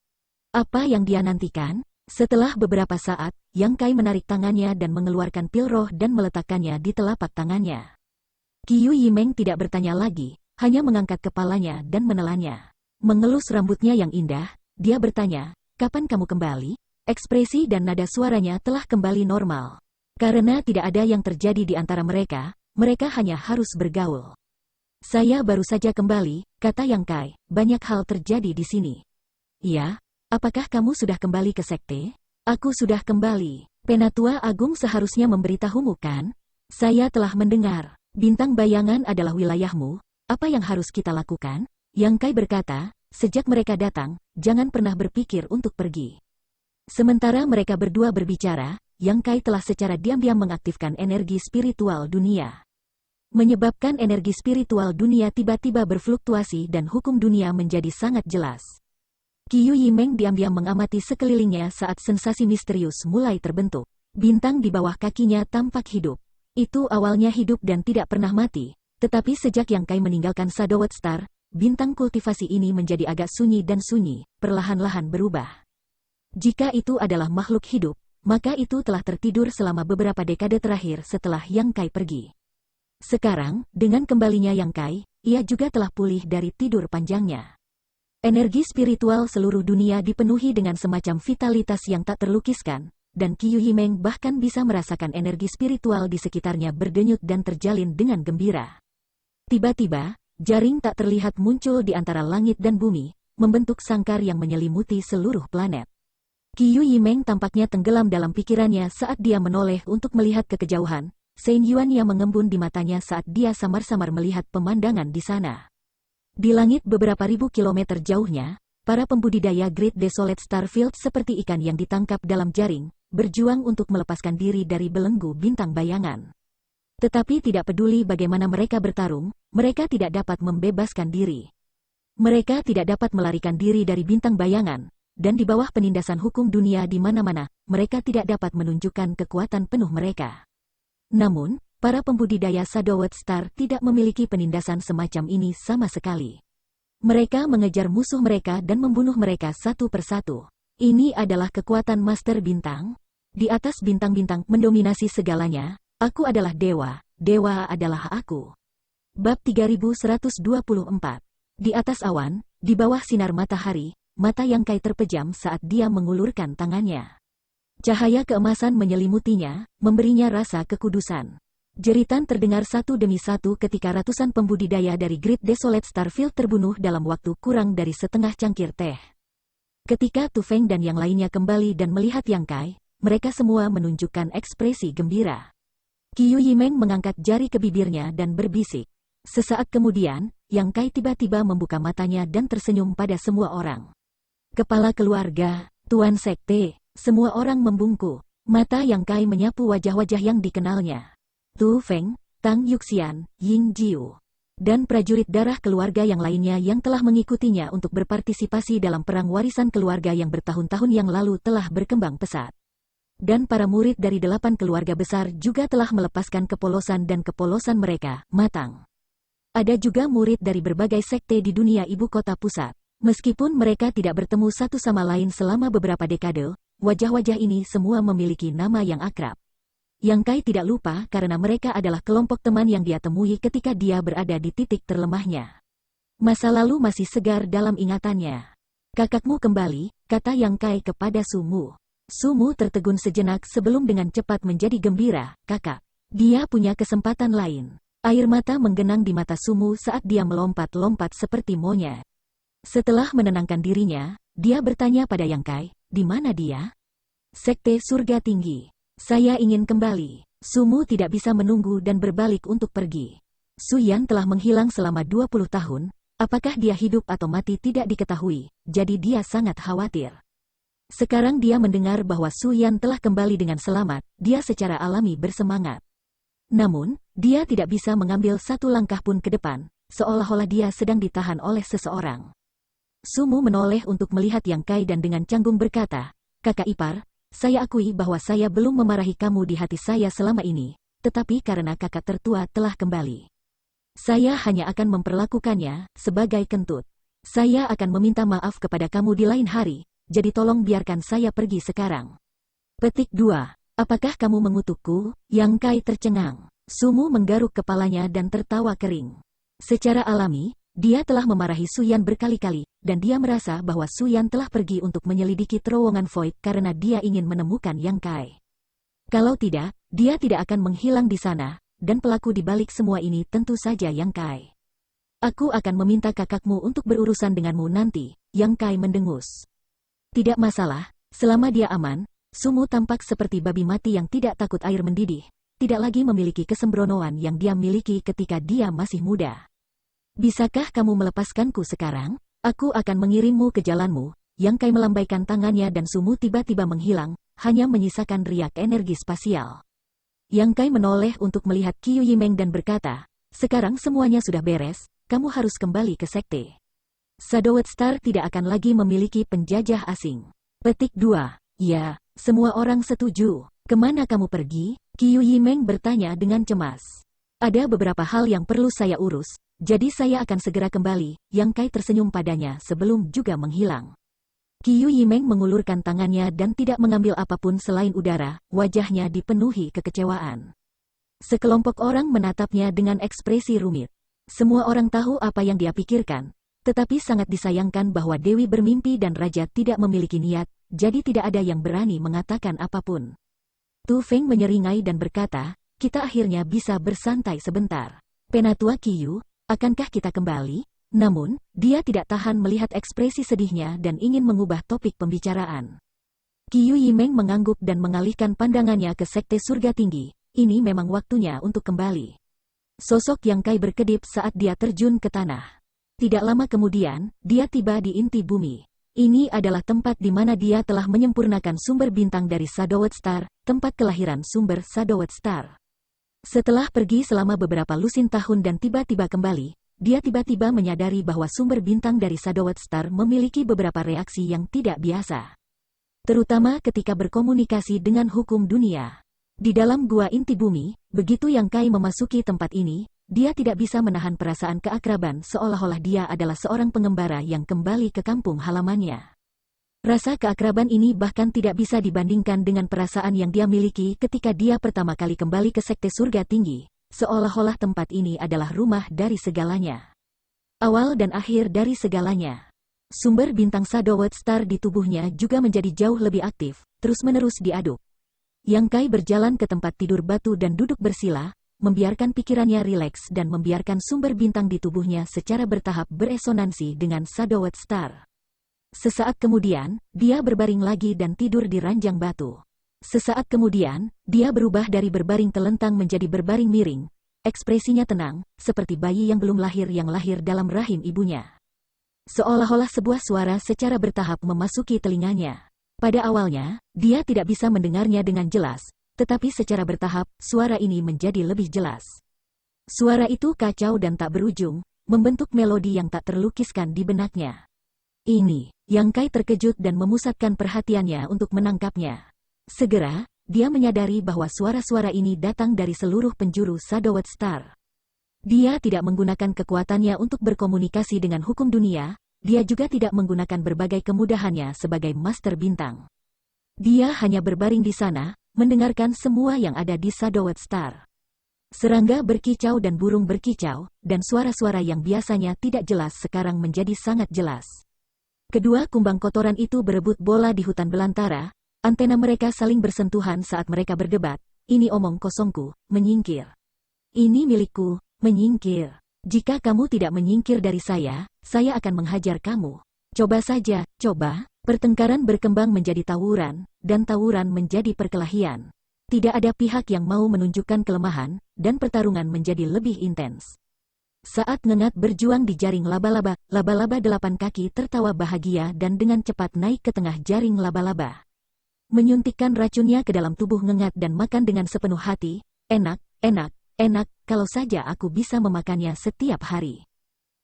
Speaker 1: Apa yang dia nantikan? Setelah beberapa saat, Yang Kai menarik tangannya dan mengeluarkan pil roh dan meletakkannya di telapak tangannya. Qiu Yimeng tidak bertanya lagi, hanya mengangkat kepalanya dan menelannya. Mengelus rambutnya yang indah, dia bertanya, "Kapan kamu kembali?" Ekspresi dan nada suaranya telah kembali normal. Karena tidak ada yang terjadi di antara mereka, mereka hanya harus bergaul. "Saya baru saja kembali," kata Yang Kai, "banyak hal terjadi di sini." "Ya, apakah kamu sudah kembali ke sekte?" "Aku sudah kembali. Penatua Agung seharusnya memberitahumu kan?" "Saya telah mendengar. Bintang bayangan adalah wilayahmu, apa yang harus kita lakukan?" Yang Kai berkata, "Sejak mereka datang, jangan pernah berpikir untuk pergi." Sementara mereka berdua berbicara, Yang Kai telah secara diam-diam mengaktifkan energi spiritual dunia. Menyebabkan energi spiritual dunia tiba-tiba berfluktuasi dan hukum dunia menjadi sangat jelas. Qiu Yimeng diam-diam mengamati sekelilingnya saat sensasi misterius mulai terbentuk. Bintang di bawah kakinya tampak hidup. Itu awalnya hidup dan tidak pernah mati, tetapi sejak Yang Kai meninggalkan Shadowed Star, bintang kultivasi ini menjadi agak sunyi dan sunyi, perlahan-lahan berubah. Jika itu adalah makhluk hidup, maka itu telah tertidur selama beberapa dekade terakhir setelah Yang Kai pergi. Sekarang, dengan kembalinya Yang Kai, ia juga telah pulih dari tidur panjangnya. Energi spiritual seluruh dunia dipenuhi dengan semacam vitalitas yang tak terlukiskan, dan Qiu Yimeng bahkan bisa merasakan energi spiritual di sekitarnya berdenyut dan terjalin dengan gembira. Tiba-tiba, jaring tak terlihat muncul di antara langit dan bumi, membentuk sangkar yang menyelimuti seluruh planet. Qiu Yimeng tampaknya tenggelam dalam pikirannya saat dia menoleh untuk melihat ke kejauhan. Sein Yuan yang mengembun di matanya saat dia samar-samar melihat pemandangan di sana. Di langit beberapa ribu kilometer jauhnya, para pembudidaya Great Desolate Starfield seperti ikan yang ditangkap dalam jaring, berjuang untuk melepaskan diri dari belenggu bintang bayangan. Tetapi tidak peduli bagaimana mereka bertarung, mereka tidak dapat membebaskan diri. Mereka tidak dapat melarikan diri dari bintang bayangan, dan di bawah penindasan hukum dunia di mana-mana, mereka tidak dapat menunjukkan kekuatan penuh mereka. Namun, para pembudidaya Shadowed Star tidak memiliki penindasan semacam ini sama sekali. Mereka mengejar musuh mereka dan membunuh mereka satu persatu. Ini adalah kekuatan Master Bintang. Di atas bintang-bintang mendominasi segalanya, aku adalah dewa, dewa adalah aku. Bab 3124. Di atas awan, di bawah sinar matahari, mata Yang Kai terpejam saat dia mengulurkan tangannya. Cahaya keemasan menyelimutinya, memberinya rasa kekudusan. Jeritan terdengar satu demi satu ketika ratusan pembudidaya dari Great Desolate Starfield terbunuh dalam waktu kurang dari setengah cangkir teh. Ketika Tu Feng dan yang lainnya kembali dan melihat Yang Kai, mereka semua menunjukkan ekspresi gembira. Qiu Yimeng mengangkat jari ke bibirnya dan berbisik. Sesaat kemudian, Yang Kai tiba-tiba membuka matanya dan tersenyum pada semua orang. Kepala keluarga, Tuan Sekte, semua orang membungkuk. Mata Yang Kai menyapu wajah-wajah yang dikenalnya. Tu Feng, Tang Yuxian, Ying Jiu, dan prajurit darah keluarga yang lainnya yang telah mengikutinya untuk berpartisipasi dalam perang warisan keluarga yang bertahun-tahun yang lalu telah berkembang pesat. Dan para murid dari 8 keluarga besar juga telah melepaskan kepolosan dan kepolosan mereka, matang. Ada juga murid dari berbagai sekte di dunia ibu kota pusat. Meskipun mereka tidak bertemu satu sama lain selama beberapa dekade, wajah-wajah ini semua memiliki nama yang akrab. Yang Kai tidak lupa karena mereka adalah kelompok teman yang dia temui ketika dia berada di titik terlemahnya. Masa lalu masih segar dalam ingatannya. "Kakakmu kembali," kata Yang Kai kepada Sumu. Sumu tertegun sejenak sebelum dengan cepat menjadi gembira. "Kakak." Dia punya kesempatan lain. Air mata menggenang di mata Sumu saat dia melompat-lompat seperti monyet. Setelah menenangkan dirinya, dia bertanya pada Yang Kai, "Di mana dia?" "Sekte Surga Tinggi. Saya ingin kembali." Sumu tidak bisa menunggu dan berbalik untuk pergi. Su Yan telah menghilang selama 20 tahun, Apakah dia hidup atau mati tidak diketahui, jadi dia sangat khawatir. Sekarang dia mendengar bahwa Su Yan telah kembali dengan selamat, dia secara alami bersemangat. Namun, dia tidak bisa mengambil satu langkah pun ke depan, seolah-olah dia sedang ditahan oleh seseorang. Sumu menoleh untuk melihat Yang Kai dan dengan canggung berkata, "Kakak ipar, saya akui bahwa saya belum memarahi kamu di hati saya selama ini, tetapi karena kakak tertua telah kembali. Saya hanya akan memperlakukannya sebagai kentut. Saya akan meminta maaf kepada kamu di lain hari. Jadi tolong biarkan saya pergi sekarang." Petik 2. Apakah kamu mengutukku? Yang Kai tercengang. Sumu menggaruk kepalanya dan tertawa kering. Secara alami, dia telah memarahi Su Yan berkali-kali, dan dia merasa bahwa Su Yan telah pergi untuk menyelidiki terowongan Void karena dia ingin menemukan Yang Kai. Kalau tidak, dia tidak akan menghilang di sana, dan pelaku di balik semua ini tentu saja Yang Kai. "Aku akan meminta kakakmu untuk berurusan denganmu nanti," Yang Kai mendengus. Tidak masalah, selama dia aman. Sumu tampak seperti babi mati yang tidak takut air mendidih, tidak lagi memiliki kesembronoan yang dia miliki ketika dia masih muda. "Bisakah kamu melepaskanku sekarang? Aku akan mengirimmu ke jalanmu." Yang Kai melambaikan tangannya dan Sumu tiba-tiba menghilang, hanya menyisakan riak energi spasial. Yang Kai menoleh untuk melihat Qiu Yimeng dan berkata, "Sekarang semuanya sudah beres, kamu harus kembali ke sekte. Shadowed Star tidak akan lagi memiliki penjajah asing." Petik 2. "Ya, semua orang setuju. Kemana kamu pergi?" Qiu Yimeng bertanya dengan cemas. "Ada beberapa hal yang perlu saya urus, jadi saya akan segera kembali." Yang Kai tersenyum padanya sebelum juga menghilang. Qiu Yimeng mengulurkan tangannya dan tidak mengambil apapun selain udara, wajahnya dipenuhi kekecewaan. Sekelompok orang menatapnya dengan ekspresi rumit. Semua orang tahu apa yang dia pikirkan. Tetapi sangat disayangkan bahwa Dewi bermimpi dan Raja tidak memiliki niat, jadi tidak ada yang berani mengatakan apapun. Tu Feng menyeringai dan berkata, "Kita akhirnya bisa bersantai sebentar. Penatua Qiu, akankah kita kembali?" Namun, dia tidak tahan melihat ekspresi sedihnya dan ingin mengubah topik pembicaraan. Qiu Yimeng mengangguk dan mengalihkan pandangannya ke Sekte Surga Tinggi. Ini memang waktunya untuk kembali. Sosok Yang Kai berkedip saat dia terjun ke tanah. Tidak lama kemudian, dia tiba di inti bumi. Ini adalah tempat di mana dia telah menyempurnakan sumber bintang dari Shadowed Star, tempat kelahiran sumber Shadowed Star. Setelah pergi selama beberapa lusin tahun dan tiba-tiba kembali, dia tiba-tiba menyadari bahwa sumber bintang dari Shadowed Star memiliki beberapa reaksi yang tidak biasa. Terutama ketika berkomunikasi dengan hukum dunia. Di dalam gua inti bumi, begitu Yang Kai memasuki tempat ini, dia tidak bisa menahan perasaan keakraban seolah-olah dia adalah seorang pengembara yang kembali ke kampung halamannya. Rasa keakraban ini bahkan tidak bisa dibandingkan dengan perasaan yang dia miliki ketika dia pertama kali kembali ke Sekte Surga Tinggi, seolah-olah tempat ini adalah rumah dari segalanya. Awal dan akhir dari segalanya. Sumber bintang Shadowed Star di tubuhnya juga menjadi jauh lebih aktif, terus-menerus diaduk. Yang Kai berjalan ke tempat tidur batu dan duduk bersila, membiarkan pikirannya rileks dan membiarkan sumber bintang di tubuhnya secara bertahap beresonansi dengan Shadowed Star. Sesaat kemudian, dia berbaring lagi dan tidur di ranjang batu. Sesaat kemudian, dia berubah dari berbaring telentang menjadi berbaring miring. Ekspresinya tenang, seperti bayi yang belum lahir yang lahir dalam rahim ibunya. Seolah-olah sebuah suara secara bertahap memasuki telinganya. Pada awalnya, dia tidak bisa mendengarnya dengan jelas, tetapi secara bertahap, suara ini menjadi lebih jelas. Suara itu kacau dan tak berujung, membentuk melodi yang tak terlukiskan di benaknya. Ini, Yang Kai terkejut dan memusatkan perhatiannya untuk menangkapnya. Segera, dia menyadari bahwa suara-suara ini datang dari seluruh penjuru Shadowed Star. Dia tidak menggunakan kekuatannya untuk berkomunikasi dengan hukum dunia, dia juga tidak menggunakan berbagai kemudahannya sebagai Master Bintang. Dia hanya berbaring di sana, mendengarkan semua yang ada di Shadowed Star. Serangga berkicau dan burung berkicau, dan suara-suara yang biasanya tidak jelas sekarang menjadi sangat jelas. Kedua kumbang kotoran itu berebut bola di hutan belantara, antena mereka saling bersentuhan saat mereka berdebat. "Ini omong kosongku, menyingkir. Ini milikku, menyingkir. Jika kamu tidak menyingkir dari saya akan menghajar kamu. Coba saja, coba." Pertengkaran berkembang menjadi tawuran, dan tawuran menjadi perkelahian. Tidak ada pihak yang mau menunjukkan kelemahan, dan pertarungan menjadi lebih intens. Saat Ngengat berjuang di jaring laba-laba, laba-laba 8 kaki tertawa bahagia dan dengan cepat naik ke tengah jaring laba-laba. Menyuntikkan racunnya ke dalam tubuh Ngengat dan makan dengan sepenuh hati. Enak, enak, enak, kalau saja aku bisa memakannya setiap hari.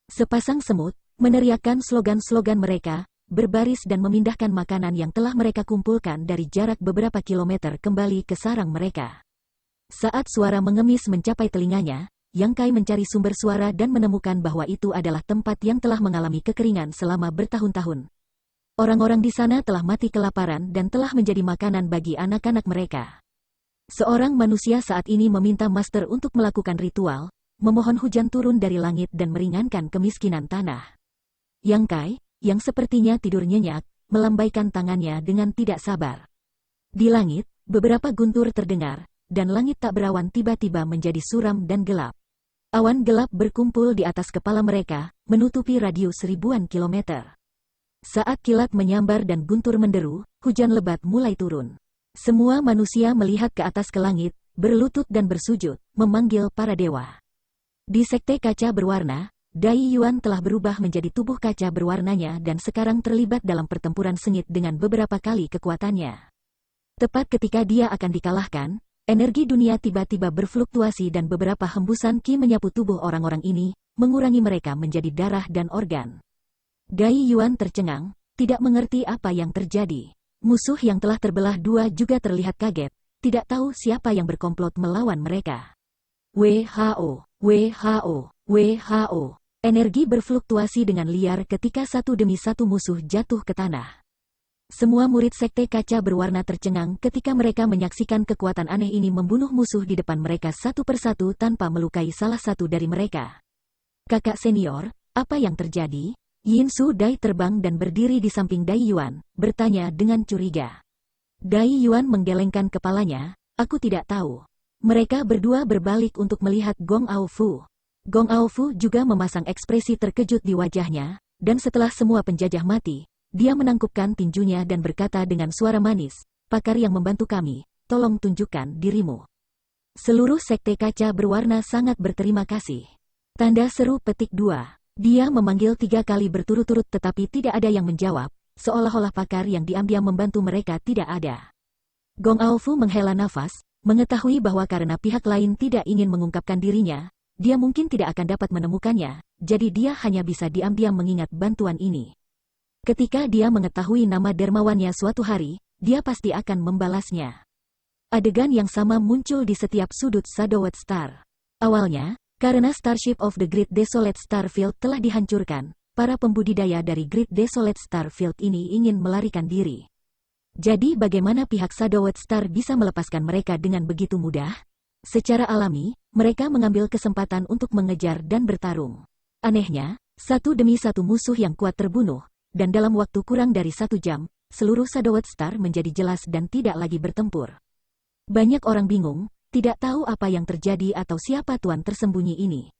Speaker 1: Sepasang semut meneriakkan slogan-slogan mereka, berbaris dan memindahkan makanan yang telah mereka kumpulkan dari jarak beberapa kilometer kembali ke sarang mereka. Saat suara mengemis mencapai telinganya, Yang Kai mencari sumber suara dan menemukan bahwa itu adalah tempat yang telah mengalami kekeringan selama bertahun-tahun. Orang-orang di sana telah mati kelaparan dan telah menjadi makanan bagi anak-anak mereka. Seorang manusia saat ini meminta Master untuk melakukan ritual, memohon hujan turun dari langit dan meringankan kemiskinan tanah. Yang Kai, yang sepertinya tidur nyenyak, melambaikan tangannya dengan tidak sabar. Di langit, beberapa guntur terdengar, dan langit tak berawan tiba-tiba menjadi suram dan gelap. Awan gelap berkumpul di atas kepala mereka, menutupi radius ribuan kilometer. Saat kilat menyambar dan guntur menderu, hujan lebat mulai turun. Semua manusia melihat ke atas ke langit, berlutut dan bersujud, memanggil para dewa. Di sekte kaca berwarna, Dai Yuan telah berubah menjadi tubuh kaca berwarnanya dan sekarang terlibat dalam pertempuran sengit dengan beberapa kali kekuatannya. Tepat ketika dia akan dikalahkan, energi dunia tiba-tiba berfluktuasi dan beberapa hembusan ki menyapu tubuh orang-orang ini, mengurangi mereka menjadi darah dan organ. Dai Yuan tercengang, tidak mengerti apa yang terjadi. Musuh yang telah terbelah dua juga terlihat kaget, tidak tahu siapa yang berkomplot melawan mereka. WHO, WHO, WHO. Energi berfluktuasi dengan liar ketika satu demi satu musuh jatuh ke tanah. Semua murid sekte kaca berwarna tercengang ketika mereka menyaksikan kekuatan aneh ini membunuh musuh di depan mereka satu persatu tanpa melukai salah satu dari mereka. Kakak senior, apa yang terjadi? Yin Su Dai terbang dan berdiri di samping Dai Yuan, bertanya dengan curiga. Dai Yuan menggelengkan kepalanya, aku tidak tahu. Mereka berdua berbalik untuk melihat Gong Aofu. Gong Aofu juga memasang ekspresi terkejut di wajahnya, dan setelah semua penjajah mati, dia menangkupkan tinjunya dan berkata dengan suara manis, pakar yang membantu kami, tolong tunjukkan dirimu. Seluruh sekte kaca berwarna sangat berterima kasih. Tanda seru petik 2. Dia memanggil 3 kali berturut-turut tetapi tidak ada yang menjawab, seolah-olah pakar yang diam-diam membantu mereka tidak ada. Gong Aofu menghela nafas, mengetahui bahwa karena pihak lain tidak ingin mengungkapkan dirinya, dia mungkin tidak akan dapat menemukannya, jadi dia hanya bisa diam-diam mengingat bantuan ini. Ketika dia mengetahui nama dermawannya suatu hari, dia pasti akan membalasnya. Adegan yang sama muncul di setiap sudut Shadowed Star. Awalnya, karena Starship of the Great Desolate Starfield telah dihancurkan, para pembudidaya dari Great Desolate Starfield ini ingin melarikan diri. Jadi bagaimana pihak Shadowed Star bisa melepaskan mereka dengan begitu mudah? Secara alami, mereka mengambil kesempatan untuk mengejar dan bertarung. Anehnya, satu demi satu musuh yang kuat terbunuh, dan dalam waktu kurang dari 1 jam, seluruh Shadowed Star menjadi jelas dan tidak lagi bertempur. Banyak orang bingung, tidak tahu apa yang terjadi atau siapa tuan tersembunyi ini.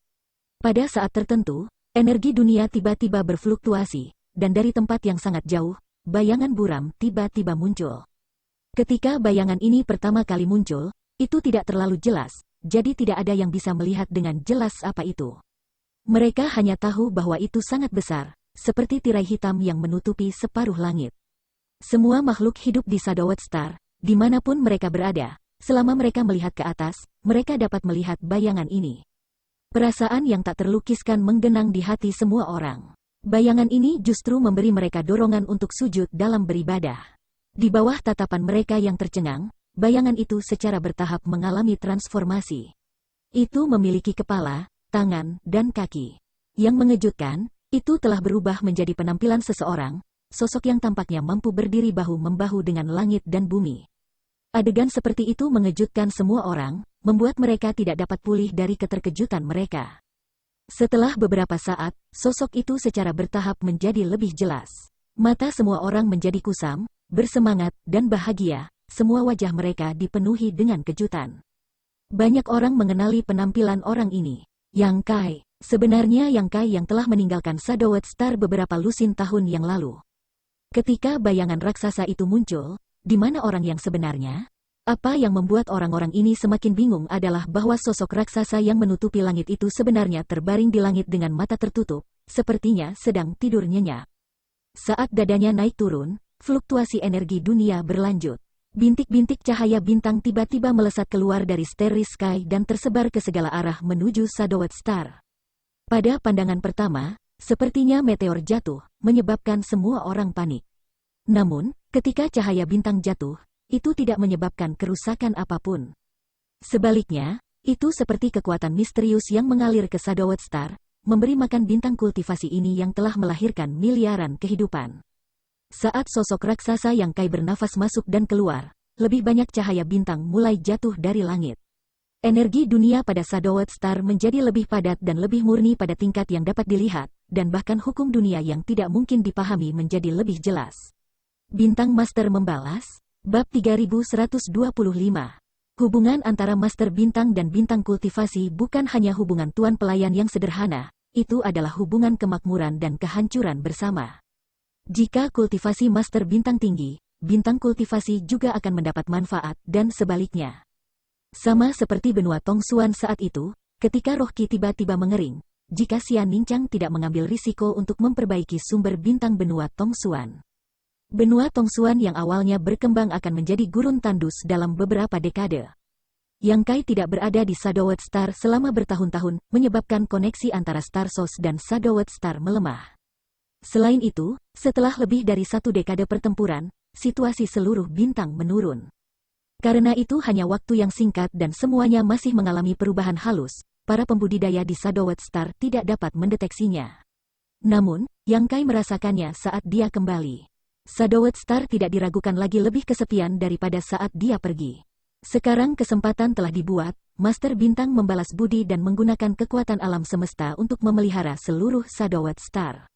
Speaker 1: Pada saat tertentu, energi dunia tiba-tiba berfluktuasi, dan dari tempat yang sangat jauh, bayangan buram tiba-tiba muncul. Ketika bayangan ini pertama kali muncul, itu tidak terlalu jelas, jadi tidak ada yang bisa melihat dengan jelas apa itu. Mereka hanya tahu bahwa itu sangat besar, seperti tirai hitam yang menutupi separuh langit. Semua makhluk hidup di Shadowed Star, dimanapun mereka berada, selama mereka melihat ke atas, mereka dapat melihat bayangan ini. Perasaan yang tak terlukiskan menggenang di hati semua orang. Bayangan ini justru memberi mereka dorongan untuk sujud dalam beribadah. Di bawah tatapan mereka yang tercengang, bayangan itu secara bertahap mengalami transformasi. Itu memiliki kepala, tangan, dan kaki. Yang mengejutkan, itu telah berubah menjadi penampilan seseorang, sosok yang tampaknya mampu berdiri bahu-membahu dengan langit dan bumi. Adegan seperti itu mengejutkan semua orang, membuat mereka tidak dapat pulih dari keterkejutan mereka. Setelah beberapa saat, sosok itu secara bertahap menjadi lebih jelas. Mata semua orang menjadi kusam, bersemangat, dan bahagia, semua wajah mereka dipenuhi dengan kejutan. Banyak orang mengenali penampilan orang ini. Yang Kai. Sebenarnya Yang Kai yang telah meninggalkan Shadowed Star beberapa lusin tahun yang lalu. Ketika bayangan raksasa itu muncul, di mana orang yang sebenarnya? Apa yang membuat orang-orang ini semakin bingung adalah bahwa sosok raksasa yang menutupi langit itu sebenarnya terbaring di langit dengan mata tertutup, sepertinya sedang tidur nyenyak. Saat dadanya naik turun, fluktuasi energi dunia berlanjut. Bintik-bintik cahaya bintang tiba-tiba melesat keluar dari Starry Sky dan tersebar ke segala arah menuju Shadowed Star. Pada pandangan pertama, sepertinya meteor jatuh, menyebabkan semua orang panik. Namun, ketika cahaya bintang jatuh, itu tidak menyebabkan kerusakan apapun. Sebaliknya, itu seperti kekuatan misterius yang mengalir ke Shadowed Star, memberi makan bintang kultivasi ini yang telah melahirkan miliaran kehidupan. Saat sosok raksasa yang Kai bernafas masuk dan keluar, lebih banyak cahaya bintang mulai jatuh dari langit. Energi dunia pada Shadowed Star menjadi lebih padat dan lebih murni pada tingkat yang dapat dilihat, dan bahkan hukum dunia yang tidak mungkin dipahami menjadi lebih jelas. Bintang Master membalas. Bab 3125. Hubungan antara Master Bintang dan Bintang Kultivasi bukan hanya hubungan tuan pelayan yang sederhana, itu adalah hubungan kemakmuran dan kehancuran bersama. Jika kultivasi Master Bintang tinggi, Bintang Kultivasi juga akan mendapat manfaat dan sebaliknya. Sama seperti benua Tongsuan saat itu, ketika Roh Qi tiba-tiba mengering, jika Xian Ningqiang tidak mengambil risiko untuk memperbaiki sumber bintang benua Tongsuan. Benua Tongsuan yang awalnya berkembang akan menjadi gurun tandus dalam beberapa dekade. Yang Kai tidak berada di Shadowed Star selama bertahun-tahun, menyebabkan koneksi antara Star Source dan Shadowed Star melemah. Selain itu, setelah lebih dari 1 dekade pertempuran, situasi seluruh bintang menurun. Karena itu hanya waktu yang singkat dan semuanya masih mengalami perubahan halus, para pembudidaya di Shadowed Star tidak dapat mendeteksinya. Namun, Yang Kai merasakannya saat dia kembali. Shadowed Star tidak diragukan lagi lebih kesepian daripada saat dia pergi. Sekarang kesempatan telah dibuat, Master Bintang membalas budi dan menggunakan kekuatan alam semesta untuk memelihara seluruh Shadowed Star.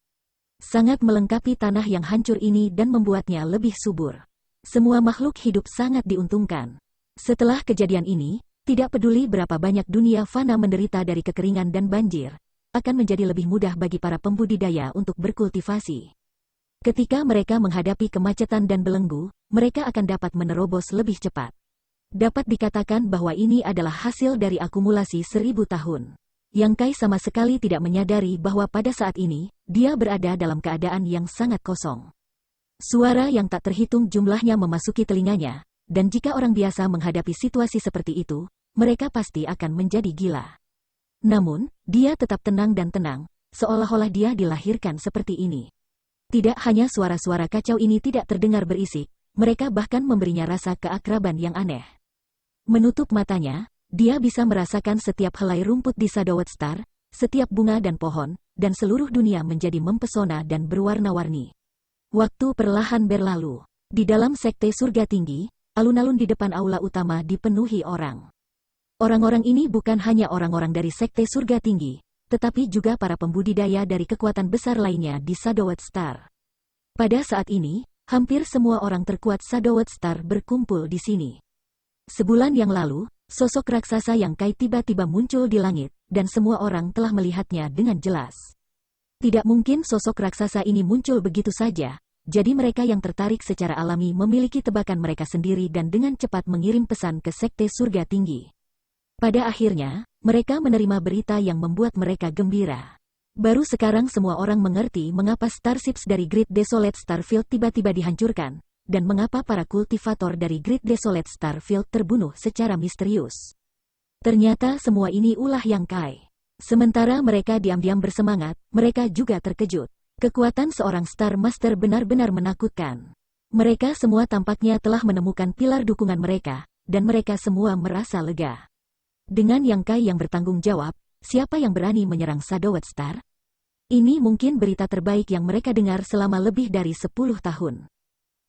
Speaker 1: Sangat melengkapi tanah yang hancur ini dan membuatnya lebih subur. Semua makhluk hidup sangat diuntungkan. Setelah kejadian ini, tidak peduli berapa banyak dunia fana menderita dari kekeringan dan banjir, akan menjadi lebih mudah bagi para pembudidaya untuk berkultivasi. Ketika mereka menghadapi kemacetan dan belenggu, mereka akan dapat menerobos lebih cepat. Dapat dikatakan bahwa ini adalah hasil dari akumulasi 1000 tahun. Yang Kai sama sekali tidak menyadari bahwa pada saat ini, dia berada dalam keadaan yang sangat kosong. Suara yang tak terhitung jumlahnya memasuki telinganya, dan jika orang biasa menghadapi situasi seperti itu, mereka pasti akan menjadi gila. Namun, dia tetap tenang dan tenang, seolah-olah dia dilahirkan seperti ini. Tidak hanya suara-suara kacau ini tidak terdengar berisik, mereka bahkan memberinya rasa keakraban yang aneh. Menutup matanya, dia bisa merasakan setiap helai rumput di Shadowed Star, setiap bunga dan pohon, dan seluruh dunia menjadi mempesona dan berwarna-warni. Waktu perlahan berlalu. Di dalam Sekte Surga Tinggi, alun-alun di depan aula utama dipenuhi orang. Orang-orang ini bukan hanya orang-orang dari Sekte Surga Tinggi, tetapi juga para pembudidaya dari kekuatan besar lainnya di Shadowed Star. Pada saat ini, hampir semua orang terkuat Shadowed Star berkumpul di sini. Sebulan yang lalu, sosok raksasa yang Kai tiba-tiba muncul di langit, dan semua orang telah melihatnya dengan jelas. Tidak mungkin sosok raksasa ini muncul begitu saja, jadi mereka yang tertarik secara alami memiliki tebakan mereka sendiri dan dengan cepat mengirim pesan ke Sekte Surga Tinggi. Pada akhirnya, mereka menerima berita yang membuat mereka gembira. Baru sekarang semua orang mengerti mengapa Starships dari Great Desolate Starfield tiba-tiba dihancurkan, dan mengapa para kultivator dari Great Desolate Starfield terbunuh secara misterius. Ternyata semua ini ulah Yang Kai. Sementara mereka diam-diam bersemangat, mereka juga terkejut. Kekuatan seorang Star Master benar-benar menakutkan. Mereka semua tampaknya telah menemukan pilar dukungan mereka, dan mereka semua merasa lega. Dengan Yang Kai yang bertanggung jawab, siapa yang berani menyerang Shadowed Star? Ini mungkin berita terbaik yang mereka dengar selama lebih dari 10 tahun.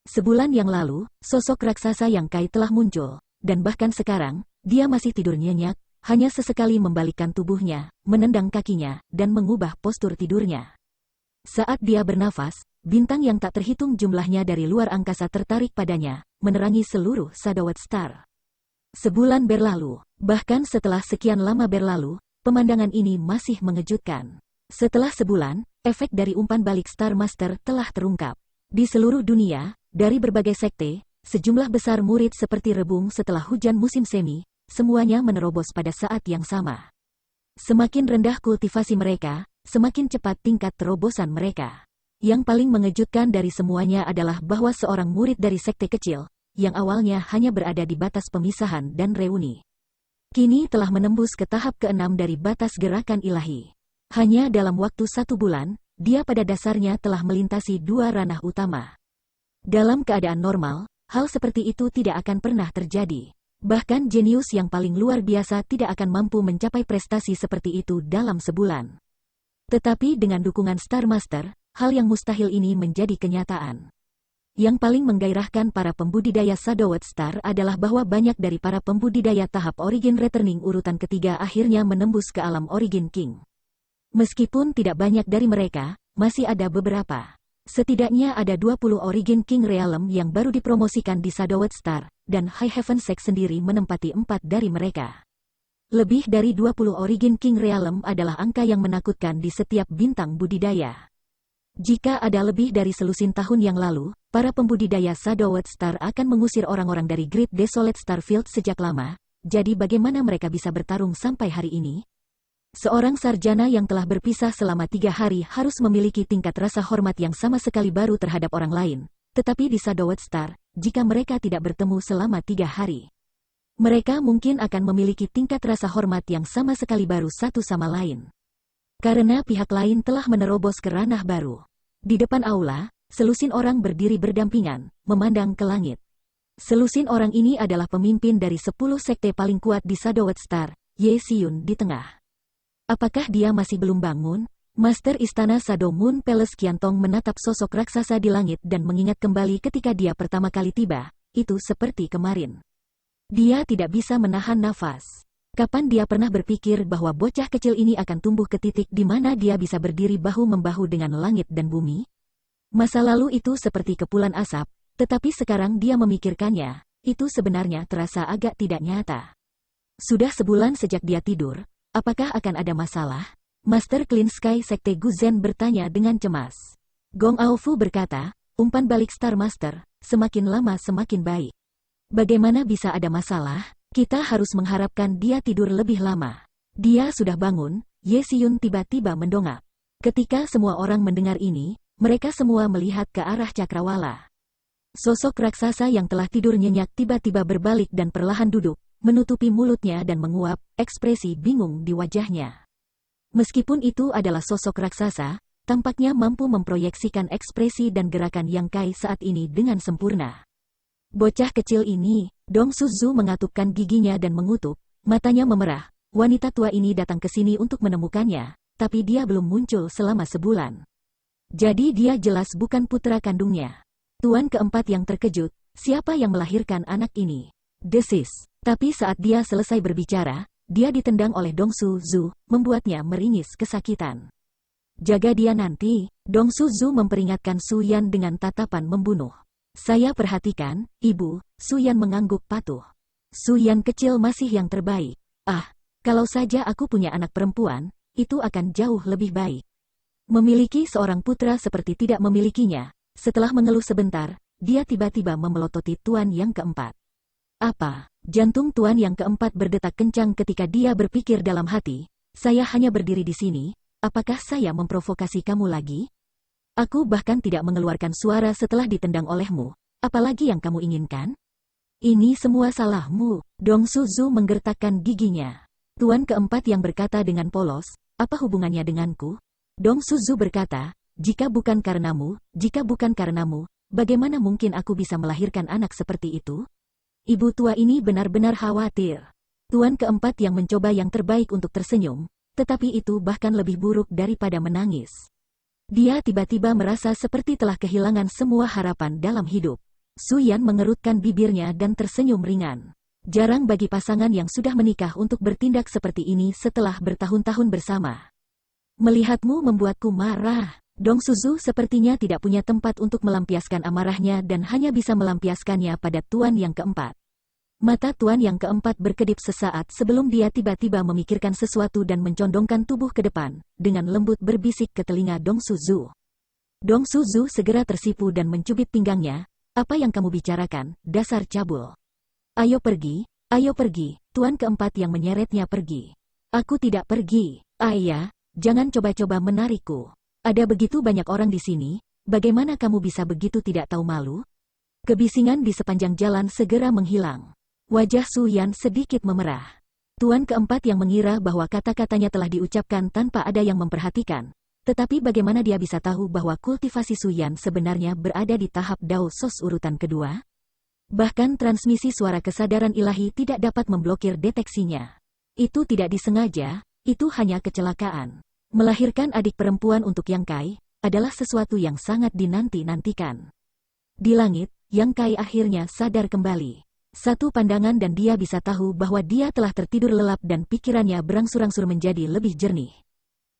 Speaker 1: Sebulan yang lalu, sosok raksasa Yang Kai telah muncul, dan bahkan sekarang, dia masih tidur nyenyak, hanya sesekali membalikkan tubuhnya, menendang kakinya, dan mengubah postur tidurnya. Saat dia bernafas, bintang yang tak terhitung jumlahnya dari luar angkasa tertarik padanya, menerangi seluruh Shadowed Star. Sebulan berlalu, bahkan setelah sekian lama berlalu, pemandangan ini masih mengejutkan. Setelah sebulan, efek dari umpan balik Star Master telah terungkap. Di seluruh dunia, dari berbagai sekte, Sejumlah besar murid seperti rebung setelah hujan musim semi, semuanya menerobos pada saat yang sama. Semakin rendah kultivasi mereka, semakin cepat tingkat terobosan mereka. Yang paling mengejutkan dari semuanya adalah bahwa seorang murid dari sekte kecil, yang awalnya hanya berada di batas pemisahan dan reuni, kini telah menembus ke tahap ke-6 dari batas gerakan ilahi. Hanya dalam waktu 1 bulan, dia pada dasarnya telah melintasi 2 ranah utama. Dalam keadaan normal, hal seperti itu tidak akan pernah terjadi. Bahkan jenius yang paling luar biasa tidak akan mampu mencapai prestasi seperti itu dalam sebulan. Tetapi dengan dukungan Star Master, hal yang mustahil ini menjadi kenyataan. Yang paling menggairahkan para pembudidaya Shadowed Star adalah bahwa banyak dari para pembudidaya tahap Origin Returning urutan ketiga akhirnya menembus ke alam Origin King. Meskipun tidak banyak dari mereka, masih ada beberapa. Setidaknya ada 20 Origin King Realm yang baru dipromosikan di Shadowed Star, dan High Heaven Sect sendiri menempati 4 dari mereka. Lebih dari 20 Origin King Realm adalah angka yang menakutkan di setiap bintang budidaya. Jika ada lebih dari selusin tahun yang lalu, para pembudidaya Shadowed Star akan mengusir orang-orang dari Great Desolate Starfield sejak lama, jadi bagaimana mereka bisa bertarung sampai hari ini? Seorang sarjana yang telah berpisah selama 3 hari harus memiliki tingkat rasa hormat yang sama sekali baru terhadap orang lain. Tetapi di Shadowed Star, jika mereka tidak bertemu selama 3 hari, mereka mungkin akan memiliki tingkat rasa hormat yang sama sekali baru satu sama lain. Karena pihak lain telah menerobos ke ranah baru. Di depan aula, selusin orang berdiri berdampingan, memandang ke langit. Selusin orang ini adalah pemimpin dari 10 sekte paling kuat di Shadowed Star, Ye Xiun di tengah. Apakah dia masih belum bangun? Master Istana Shadow Moon Palace Qiantong menatap sosok raksasa di langit dan mengingat kembali ketika dia pertama kali tiba, itu seperti kemarin. Dia tidak bisa menahan nafas. Kapan dia pernah berpikir bahwa bocah kecil ini akan tumbuh ke titik di mana dia bisa berdiri bahu-membahu dengan langit dan bumi? Masa lalu itu seperti kepulan asap, tetapi sekarang dia memikirkannya, itu sebenarnya terasa agak tidak nyata. Sudah sebulan sejak dia tidur. Apakah akan ada masalah? Master Clean Sky Sekte Guzen bertanya dengan cemas. Gong Aofu berkata, umpan balik Star Master, semakin lama semakin baik. Bagaimana bisa ada masalah? Kita harus mengharapkan dia tidur lebih lama. Dia sudah bangun. Ye Xiun tiba-tiba mendongak. Ketika semua orang mendengar ini, mereka semua melihat ke arah cakrawala. Sosok raksasa yang telah tidur nyenyak tiba-tiba berbalik dan perlahan duduk, menutupi mulutnya dan menguap, ekspresi bingung di wajahnya. Meskipun itu adalah sosok raksasa, tampaknya mampu memproyeksikan ekspresi dan gerakan Yang Kai saat ini dengan sempurna. Bocah kecil ini, Dong Suzu mengatupkan giginya dan mengutuk, matanya memerah. Wanita tua ini datang ke sini untuk menemukannya, tapi dia belum muncul selama sebulan. Jadi dia jelas bukan putra kandungnya. Tuan keempat yang terkejut, siapa yang melahirkan anak ini? Desis. Tapi saat dia selesai berbicara, dia ditendang oleh Dong Suzu, membuatnya meringis kesakitan. Jaga dia nanti, Dong Suzu memperingatkan Su Yan dengan tatapan membunuh. Saya perhatikan, Ibu, Su Yan mengangguk patuh. Su Yan kecil masih yang terbaik. Kalau saja aku punya anak perempuan, itu akan jauh lebih baik. Memiliki seorang putra seperti tidak memilikinya. Setelah mengeluh sebentar, dia tiba-tiba memelototi tuan yang keempat. Apa? Jantung tuan yang keempat berdetak kencang ketika dia berpikir dalam hati, saya hanya berdiri di sini, apakah saya memprovokasi kamu lagi? Aku bahkan tidak mengeluarkan suara setelah ditendang olehmu, apalagi yang kamu inginkan? Ini semua salahmu, Dong Suzu menggertakkan giginya. Tuan keempat yang berkata dengan polos, apa hubungannya denganku? Dong Suzu berkata, jika bukan karenamu, bagaimana mungkin aku bisa melahirkan anak seperti itu? Ibu tua ini benar-benar khawatir. Tuan keempat yang mencoba yang terbaik untuk tersenyum, tetapi itu bahkan lebih buruk daripada menangis. Dia tiba-tiba merasa seperti telah kehilangan semua harapan dalam hidup. Su Yan mengerutkan bibirnya dan tersenyum ringan. Jarang bagi pasangan yang sudah menikah untuk bertindak seperti ini setelah bertahun-tahun bersama. Melihatmu membuatku marah. Dong Suzu sepertinya tidak punya tempat untuk melampiaskan amarahnya dan hanya bisa melampiaskannya pada tuan yang keempat. Mata tuan yang keempat berkedip sesaat sebelum dia tiba-tiba memikirkan sesuatu dan mencondongkan tubuh ke depan, dengan lembut berbisik ke telinga Dong Suzu. Dong Suzu segera tersipu dan mencubit pinggangnya, Apa yang kamu bicarakan, dasar cabul? Ayo pergi, Tuan keempat yang menyeretnya pergi. Aku tidak pergi, Ayah, jangan coba-coba menarikku. Ada begitu banyak orang di sini, bagaimana kamu bisa begitu tidak tahu malu? Kebisingan di sepanjang jalan segera menghilang. Wajah Su Yan sedikit memerah. Tuan keempat yang mengira bahwa kata-katanya telah diucapkan tanpa ada yang memperhatikan. Tetapi bagaimana dia bisa tahu bahwa kultivasi Su Yan sebenarnya berada di tahap Dao Sos urutan kedua? Bahkan transmisi suara kesadaran ilahi tidak dapat memblokir deteksinya. Itu tidak disengaja, itu hanya kecelakaan. Melahirkan adik perempuan untuk Yang Kai adalah sesuatu yang sangat dinanti-nantikan. Di langit, Yang Kai akhirnya sadar kembali. Satu pandangan dan dia bisa tahu bahwa dia telah tertidur lelap dan pikirannya berangsur-angsur menjadi lebih jernih.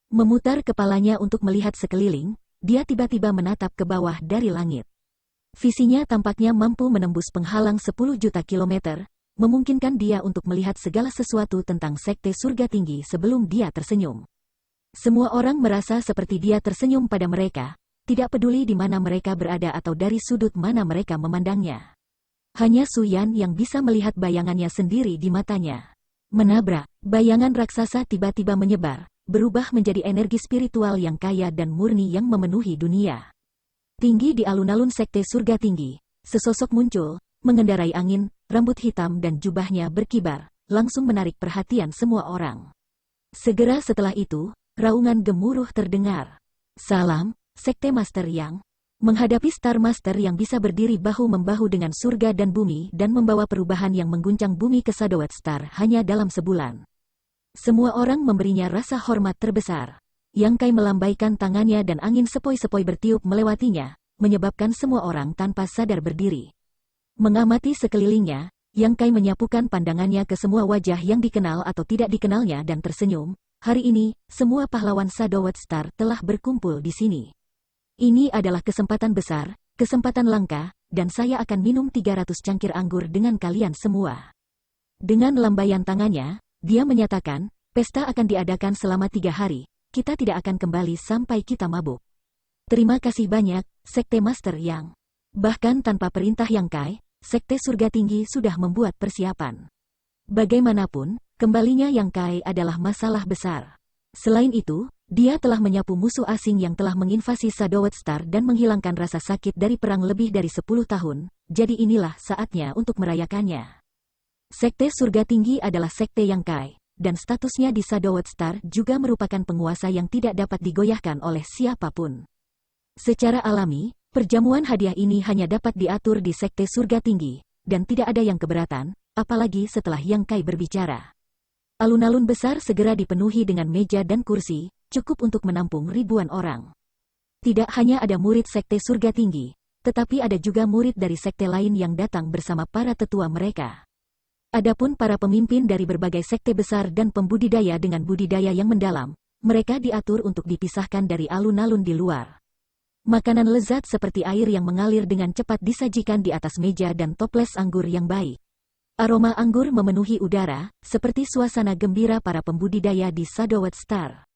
Speaker 1: Memutar kepalanya untuk melihat sekeliling, dia tiba-tiba menatap ke bawah dari langit. Visinya tampaknya mampu menembus penghalang 10 juta kilometer, memungkinkan dia untuk melihat segala sesuatu tentang sekte surga tinggi sebelum dia tersenyum. Semua orang merasa seperti dia tersenyum pada mereka, tidak peduli di mana mereka berada atau dari sudut mana mereka memandangnya. Hanya Su Yan yang bisa melihat bayangannya sendiri di matanya. Menabrak, bayangan raksasa tiba-tiba menyebar, berubah menjadi energi spiritual yang kaya dan murni yang memenuhi dunia. Tinggi di alun-alun sekte surga tinggi, sesosok muncul, mengendarai angin, rambut hitam dan jubahnya berkibar, langsung menarik perhatian semua orang. Segera setelah itu, raungan gemuruh terdengar. Salam, Sekte Master Yang. Menghadapi Star Master yang bisa berdiri bahu-membahu dengan surga dan bumi dan membawa perubahan yang mengguncang bumi ke Shadowed Star hanya dalam sebulan. Semua orang memberinya rasa hormat terbesar. Yang Kai melambaikan tangannya dan angin sepoi-sepoi bertiup melewatinya, menyebabkan semua orang tanpa sadar berdiri. Mengamati sekelilingnya, Yang Kai menyapukan pandangannya ke semua wajah yang dikenal atau tidak dikenalnya dan tersenyum. Hari ini, semua pahlawan Shadowed Star telah berkumpul di sini. Ini adalah kesempatan besar, kesempatan langka, dan saya akan minum 300 cangkir anggur dengan kalian semua. Dengan lambaian tangannya, dia menyatakan, pesta akan diadakan selama 3 hari, kita tidak akan kembali sampai kita mabuk. Terima kasih banyak, Sekte Master Yang. Bahkan tanpa perintah Yang Kai, Sekte Surga Tinggi sudah membuat persiapan. Bagaimanapun, kembalinya Yang Kai adalah masalah besar. Selain itu, dia telah menyapu musuh asing yang telah menginvasi Shadowed Star dan menghilangkan rasa sakit dari perang lebih dari 10 tahun, jadi inilah saatnya untuk merayakannya. Sekte Surga Tinggi adalah Sekte Yang Kai, dan statusnya di Shadowed Star juga merupakan penguasa yang tidak dapat digoyahkan oleh siapapun. Secara alami, perjamuan hadiah ini hanya dapat diatur di Sekte Surga Tinggi, dan tidak ada yang keberatan, apalagi setelah Yang Kai berbicara. Alun-alun besar segera dipenuhi dengan meja dan kursi, cukup untuk menampung ribuan orang. Tidak hanya ada murid Sekte Surga Tinggi, tetapi ada juga murid dari sekte lain yang datang bersama para tetua mereka. Adapun para pemimpin dari berbagai sekte besar dan pembudidaya dengan budidaya yang mendalam, mereka diatur untuk dipisahkan dari alun-alun di luar. Makanan lezat seperti air yang mengalir dengan cepat disajikan di atas meja dan toples anggur yang baik. Aroma anggur memenuhi udara, seperti suasana gembira para pembudidaya di Shadowed Star.